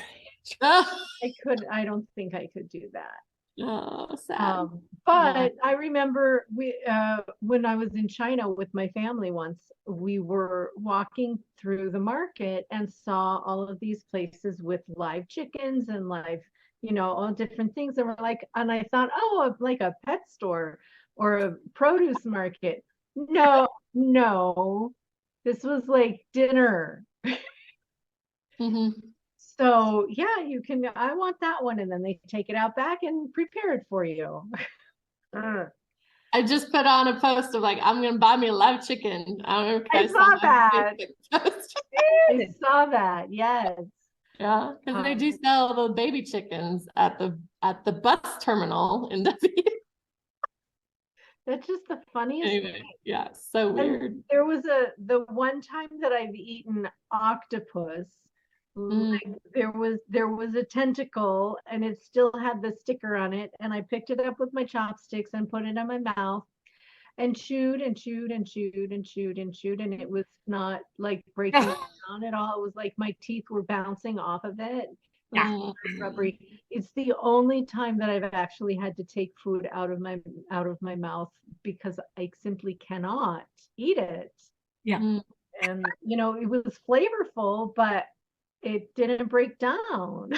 Speaker 2: I don't think I could do that.
Speaker 1: Oh, sad.
Speaker 2: But I remember when I was in China with my family once, we were walking through the market and saw all of these places with live chickens and live, all different things. And and I thought, oh, like a pet store or a produce market. No, no, this was like dinner. So yeah, I want that one. And then they take it out back and prepare it for you.
Speaker 1: I just put on a post of like, I'm gonna buy me a live chicken. I don't know if
Speaker 2: I saw that. I saw that. Yes.
Speaker 1: Yeah, because they do sell the baby chickens at the bus terminal in W.
Speaker 2: That's just the funniest thing.
Speaker 1: Yeah, so weird.
Speaker 2: And there was the one time that I've eaten octopus. Like there was a tentacle, and it still had the sticker on it, and I picked it up with my chopsticks and put it in my mouth and chewed and chewed and chewed and chewed and chewed, and it was not like breaking down at all. It was like my teeth were bouncing off of it. Rubbery. It's the only time that I've actually had to take food out of my mouth because I simply cannot eat it.
Speaker 3: Yeah.
Speaker 2: And it was flavorful, but it didn't break down.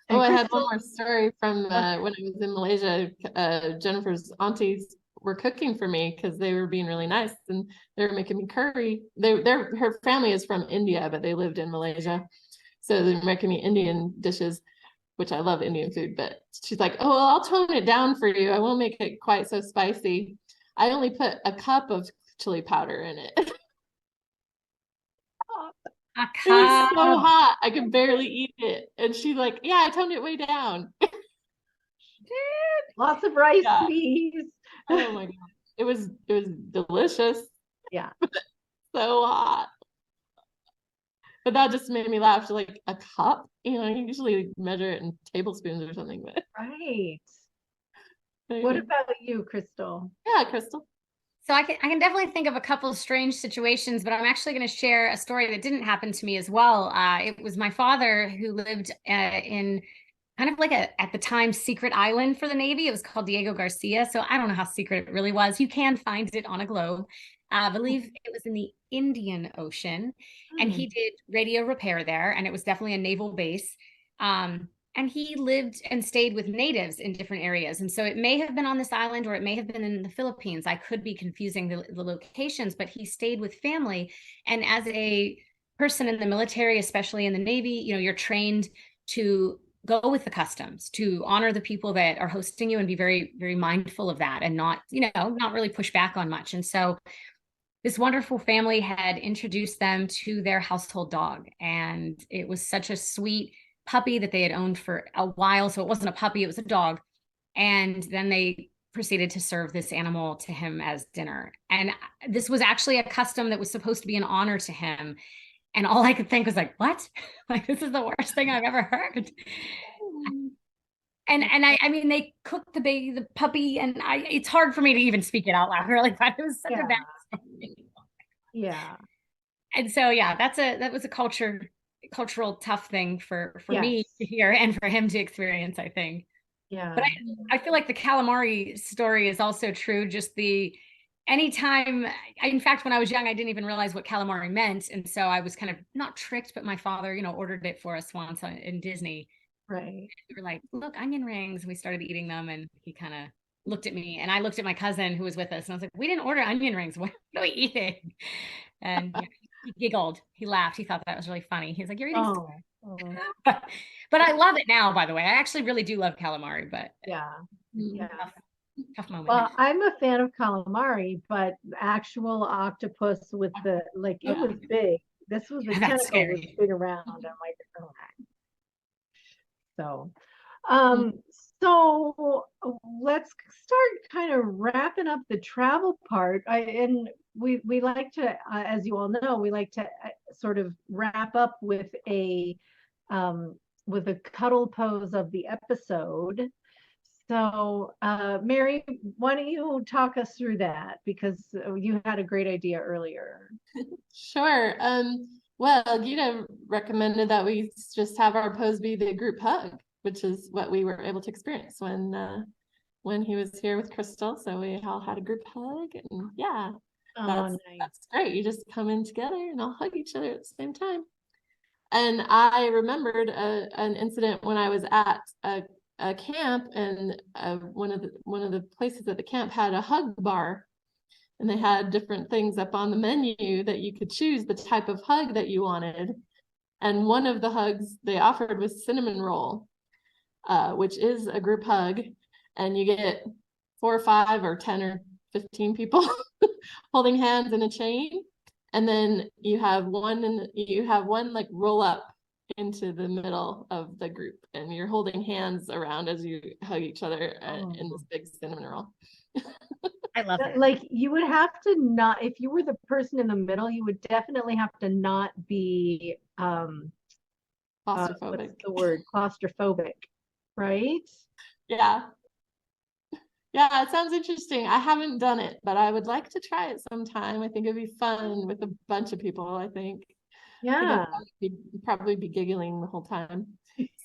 Speaker 1: Oh, I had one more story from when I was in Malaysia. Jennifer's aunties were cooking for me because they were being really nice, and they were making me curry. Her family is from India, but they lived in Malaysia. So they're making me Indian dishes, which I love Indian food, but she's like, oh, well, I'll tone it down for you. I won't make it quite so spicy. I only put a cup of chili powder in it.
Speaker 3: A
Speaker 1: It was so
Speaker 3: cup.
Speaker 1: hot. I could barely eat it. And she's like, yeah, I toned it way down.
Speaker 2: Lots of rice,
Speaker 1: Yeah.
Speaker 2: please.
Speaker 1: Oh my God. It was delicious.
Speaker 2: Yeah.
Speaker 1: So hot. But that just made me laugh. Like a cup, I usually measure it in tablespoons or something. But
Speaker 2: Right.
Speaker 1: anyway.
Speaker 2: What about you, Crystal?
Speaker 1: Yeah, Crystal.
Speaker 3: So I can definitely think of a couple of strange situations, but I'm actually going to share a story that didn't happen to me as well. It was my father who lived in kind of like at the time, secret island for the Navy. It was called Diego Garcia. So I don't know how secret it really was. You can find it on a globe. I believe it was in the Indian Ocean, and he did radio repair there, and it was definitely a naval base. And he lived and stayed with natives in different areas. And so it may have been on this island or it may have been in the Philippines. I could be confusing the locations, but he stayed with family. And as a person in the military, especially in the Navy, you're trained to go with the customs, to honor the people that are hosting you and be very, very mindful of that and not really push back on much. And so this wonderful family had introduced them to their household dog. And it was such a sweet puppy that they had owned for a while. So it wasn't a puppy, it was a dog. And then they proceeded to serve this animal to him as dinner. And this was actually a custom that was supposed to be an honor to him. And all I could think was like, what? Like, this is the worst thing I've ever heard. And I mean, they cooked the puppy, and it's hard for me to even speak it out loud. Really, but it was such a bad story.
Speaker 2: Yeah.
Speaker 3: And so, yeah, that was a cultural tough thing for me to hear and for him to experience, I think.
Speaker 2: Yeah.
Speaker 3: But I feel like the calamari story is also true. Just anytime, in fact, when I was young, I didn't even realize what calamari meant. And so I was kind of not tricked, but my father, ordered it for us once in Disney.
Speaker 2: Right.
Speaker 3: We were like, look, onion rings. We started eating them, and he kind of looked at me, and I looked at my cousin who was with us, and I was like, we didn't order onion rings. What are we eating? And he giggled. He laughed. He thought that was really funny. He's like, you're eating but I love it now, by the way. I actually really do love calamari, but
Speaker 2: yeah.
Speaker 3: Tough moment.
Speaker 2: Well, I'm a fan of calamari, but actual octopus with it was big. This was the tentacle was big around. I'm like, okay. So let's start kind of wrapping up the travel part. We like to, as you all know, we like to sort of wrap up with a cuddle pose of the episode. So, Mary, why don't you talk us through that, because you had a great idea earlier.
Speaker 1: Sure. Well, Gita recommended that we just have our pose be the group hug, which is what we were able to experience when he was here with Crystal. So we all had a group hug, and that's great. You just come in together and all hug each other at the same time. And I remembered an incident when I was at a camp, and one of the places at the camp had a hug bar. And they had different things up on the menu that you could choose the type of hug that you wanted. And one of the hugs they offered was cinnamon roll, which is a group hug. And you get 4 or 5 or 10 or 15 people holding hands in a chain. And then you have one like roll up into the middle of the group, and you're holding hands around as you hug each other in this big cinnamon roll.
Speaker 3: I love it.
Speaker 2: Like, you would have to not, if you were the person in the middle, you would definitely have to not be
Speaker 1: claustrophobic.
Speaker 2: What's the word? Claustrophobic, right?
Speaker 1: Yeah, it sounds interesting. I haven't done it, but I would like to try it sometime. I think it'd be fun with a bunch of people. I think.
Speaker 2: Yeah.
Speaker 1: I'd probably be giggling the whole time.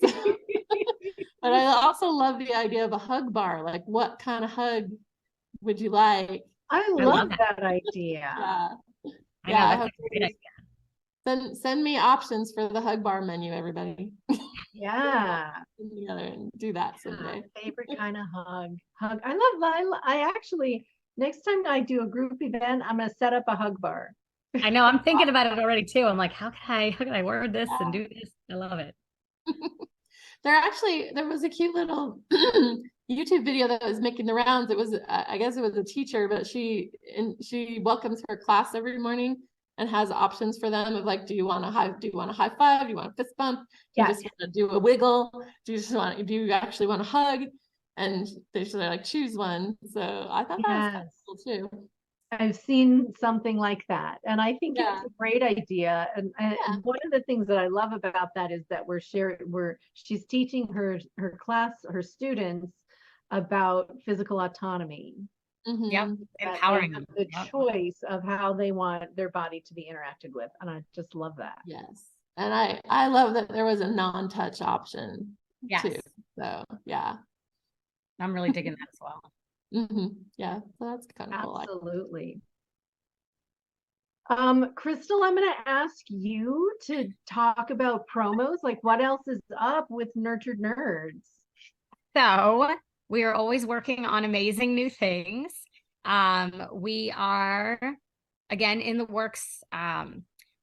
Speaker 1: But I also love the idea of a hug bar. Like, what kind of hug would you like?
Speaker 2: I love that idea.
Speaker 3: Yeah. That's a great idea.
Speaker 1: Send me options for the hug bar menu, everybody.
Speaker 2: Yeah.
Speaker 1: Together and do that someday.
Speaker 2: Favorite kind of hug. I actually, Next time I do a group event, I'm going to set up a hug bar.
Speaker 3: I know, I'm thinking about it already too. I'm like, how can I word this and do this? I love it.
Speaker 1: There was a cute little YouTube video that was making the rounds. It was, I guess it was a teacher, but she welcomes her class every morning and has options for them of like, do you want a high five? Do you want a fist bump? Do you just want to do a wiggle? Do you actually want a hug? And they should like choose one. So I thought that was cool too.
Speaker 2: I've seen something like that. And I think it's a great idea. And one of the things that I love about that is that she's teaching her students about physical autonomy.
Speaker 3: Yep. Empowering them.
Speaker 2: The choice of how they want their body to be interacted with. And I just love that.
Speaker 1: Yes. And I love that there was a non-touch option too. So yeah.
Speaker 3: I'm really digging that as well.
Speaker 1: Yeah, so that's kind of cool.
Speaker 2: Absolutely. Crystal, I'm going to ask you to talk about promos. Like, what else is up with Nurtured Nerds?
Speaker 3: So we are always working on amazing new things. We are, again, in the works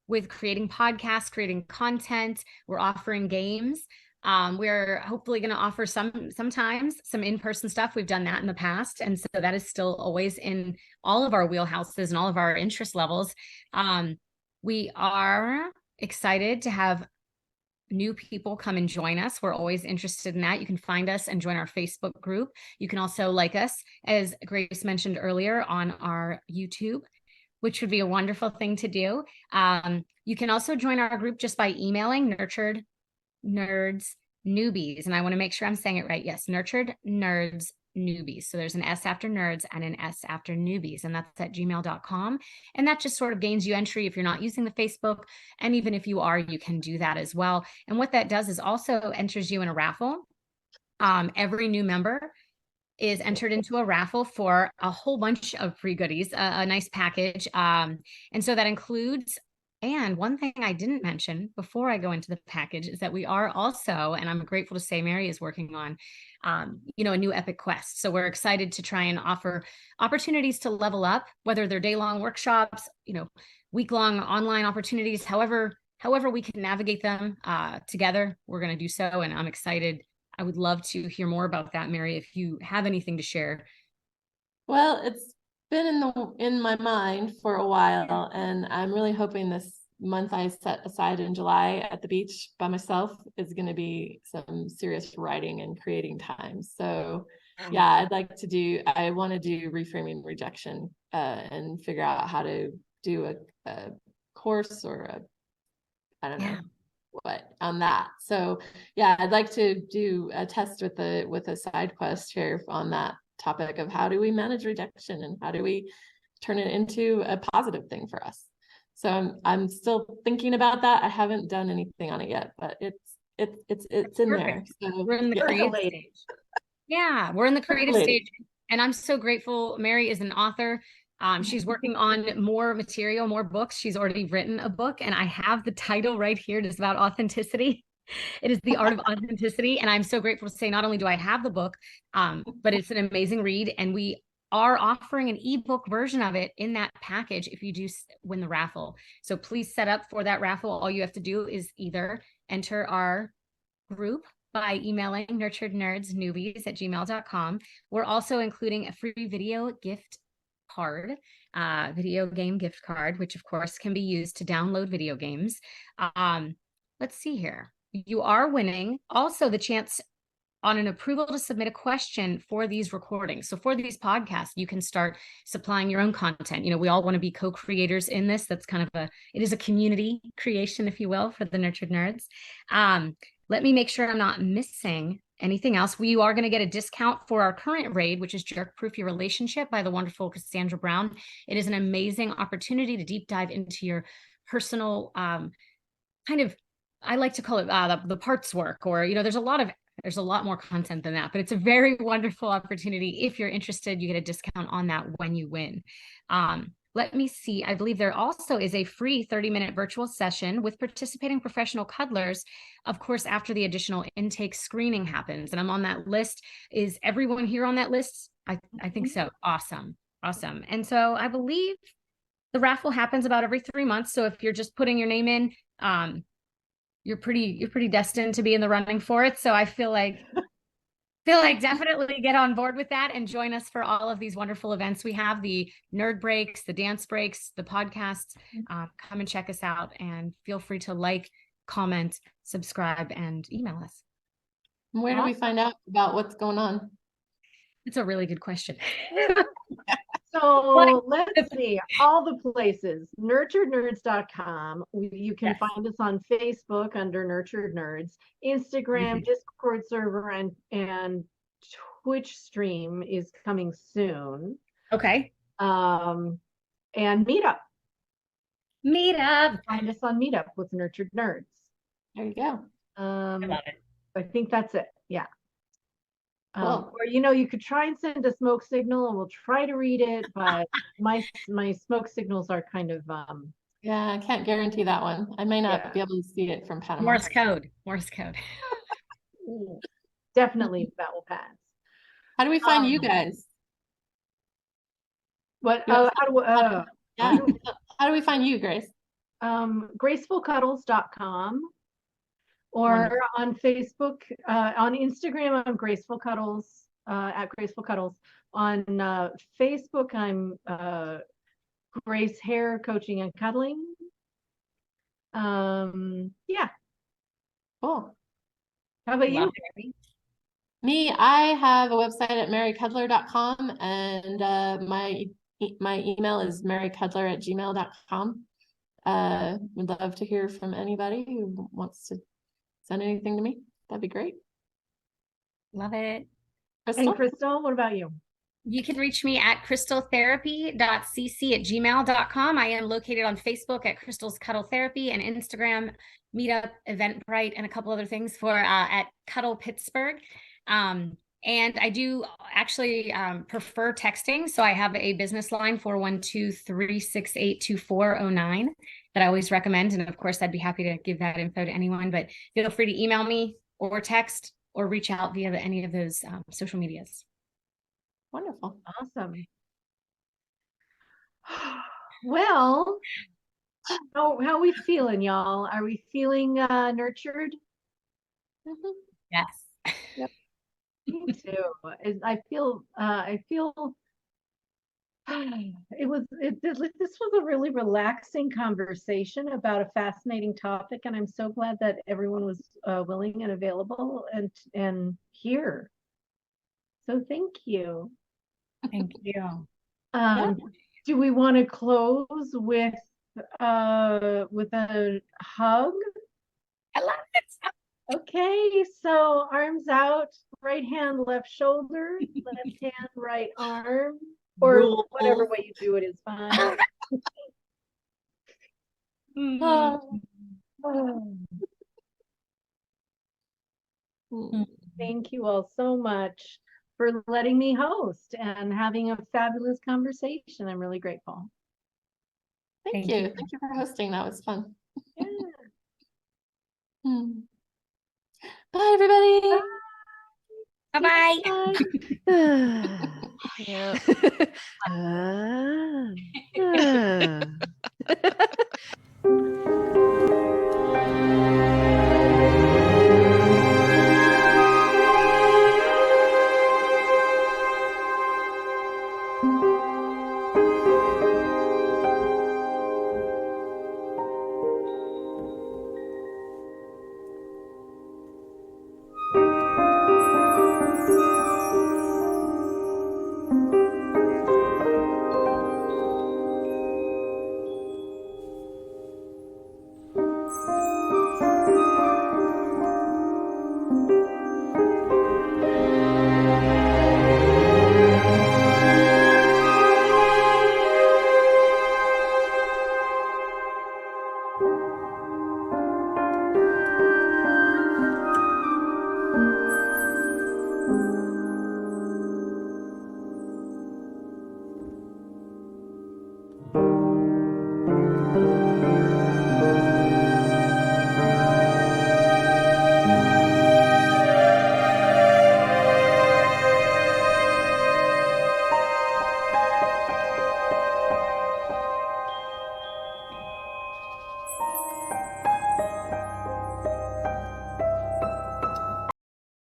Speaker 3: with creating podcasts, creating content. We're offering games. We're hopefully going to offer sometimes some in-person stuff. We've done that in the past. And so that is still always in all of our wheelhouses and all of our interest levels. We are excited to have new people come and join us. We're always interested in that. You can find us and join our Facebook group. You can also like us, as Grace mentioned earlier, on our YouTube, which would be a wonderful thing to do. You can also join our group just by emailing nurturednerdsnewbies. And I want to make sure I'm saying it right. Yes, nurturednerdsnewbies. So there's an S after nerds and an S after newbies, and that's at gmail.com. And that just sort of gains you entry if you're not using the Facebook. And even if you are, you can do that as well. And what that does is also enters you in a raffle. Every new member is entered into a raffle for a whole bunch of free goodies, a nice package. And so that includes, and one thing I didn't mention before I go into the package is that we are also, and I'm grateful to say Mary is working on, a new epic quest. So we're excited to try and offer opportunities to level up, whether they're day-long workshops, week-long online opportunities, however we can navigate them together, we're going to do so. And I'm excited. I would love to hear more about that, Mary, if you have anything to share.
Speaker 1: Well, it's been in my mind for a while, and I'm really hoping this month I set aside in July at the beach by myself is going to be some serious writing and creating time. So yeah, I want to do reframing rejection and figure out how to do a course or I don't know what on that. So yeah, I'd like to do a test with a side quest here on that topic of how do we manage rejection and how do we turn it into a positive thing for us. So I'm still thinking about that. I haven't done anything on it yet, but it's in there. So
Speaker 3: we're in the creative stage. Yeah, we're in the creative stage, and I'm so grateful. Mary is an author. She's working on more material, more books. She's already written a book, and I have the title right here. It is about authenticity. It is The Art of Authenticity. And I'm so grateful to say not only do I have the book, but it's an amazing read. And we are offering an ebook version of it in that package if you do win the raffle. So please set up for that raffle. All you have to do is either enter our group by emailing nurturednerdsnewbies@gmail.com. We're also including a free video gift card, video game gift card, which of course can be used to download video games. Let's see here. You are winning also the chance on an approval to submit a question for these recordings. So for these podcasts, you can start supplying your own content. We all want to be co-creators in this. That's kind of it is a community creation, if you will, for the Nurtured Nerds. Let me make sure I'm not missing anything else. We are going to get a discount for our current raid, which is Jerk Proof Your Relationship by the wonderful Cassandra Brown. It is an amazing opportunity to deep dive into your personal I like to call it the parts work, or, there's a lot more content than that, but it's a very wonderful opportunity. If you're interested, you get a discount on that when you win. Let me see. I believe there also is a free 30-minute virtual session with participating professional cuddlers, of course, after the additional intake screening happens. And I'm on that list. Is everyone here on that list? I think so. Awesome. Awesome. And so I believe the raffle happens about every 3 months. So if you're just putting your name in, you're pretty destined to be in the running for it. So I feel like definitely get on board with that and join us for all of these wonderful events we have, the nerd breaks, the dance breaks, the podcasts. Come and check us out, and feel free to like, comment, subscribe, and email us.
Speaker 1: Where do we find out about what's going on?
Speaker 3: It's a really good question.
Speaker 2: So let's see, all the places, nurturednerds.com. You can find us on Facebook under Nurtured Nerds, Instagram, Discord server, and Twitch stream is coming soon.
Speaker 3: Okay.
Speaker 2: And Meetup. Find us on Meetup with Nurtured Nerds.
Speaker 1: There you go.
Speaker 3: I love it.
Speaker 2: I think that's it. Yeah.
Speaker 1: Cool.
Speaker 2: Or you could try and send a smoke signal and we'll try to read it, but my smoke signals are kind of
Speaker 1: yeah, I can't guarantee that one. I may not be able to see it from Panama.
Speaker 3: Morse code.
Speaker 2: Definitely that will pass.
Speaker 1: How do we find you guys?
Speaker 2: What
Speaker 1: how do we find you, Grace?
Speaker 2: gracefulcuddles.com. Or on Facebook, on Instagram, I'm Graceful Cuddles, at Graceful Cuddles. On Facebook, I'm Grace Hair Coaching and Cuddling. Yeah.
Speaker 1: Cool.
Speaker 2: How about you?
Speaker 1: Me, I have a website at marycuddler.com, and my email is marycuddler@gmail.com. Would love to hear from anybody who wants to send anything to me. That'd be great.
Speaker 3: Love it.
Speaker 2: Crystal? And Crystal, what about you?
Speaker 3: You can reach me at crystaltherapy.cc@gmail.com. I am located on Facebook at Crystal's Cuddle Therapy, and Instagram, Meetup, Eventbrite, and a couple other things for at Cuddle Pittsburgh. And I do actually prefer texting. So I have a business line, 412-368-2409, that I always recommend. And of course, I'd be happy to give that info to anyone, but feel free to email me or text or reach out via any of those social medias.
Speaker 1: Wonderful.
Speaker 2: Awesome. Well, how are we feeling, y'all? Are we feeling nurtured?
Speaker 3: Yes.
Speaker 2: Yep. Me too. I feel this was a really relaxing conversation about a fascinating topic, and I'm so glad that everyone was willing and available and here. So thank you.
Speaker 3: Thank you.
Speaker 2: Do we want to close with a hug?
Speaker 3: I love it.
Speaker 2: Okay, so arms out, right hand, left shoulder, left hand, right arm, or whatever way you do it is fine. Thank you all so much for letting me host and having a fabulous conversation. I'm really grateful.
Speaker 1: Thank you. Thank you for hosting. That was fun. Yeah. Bye, everybody.
Speaker 3: Bye-bye.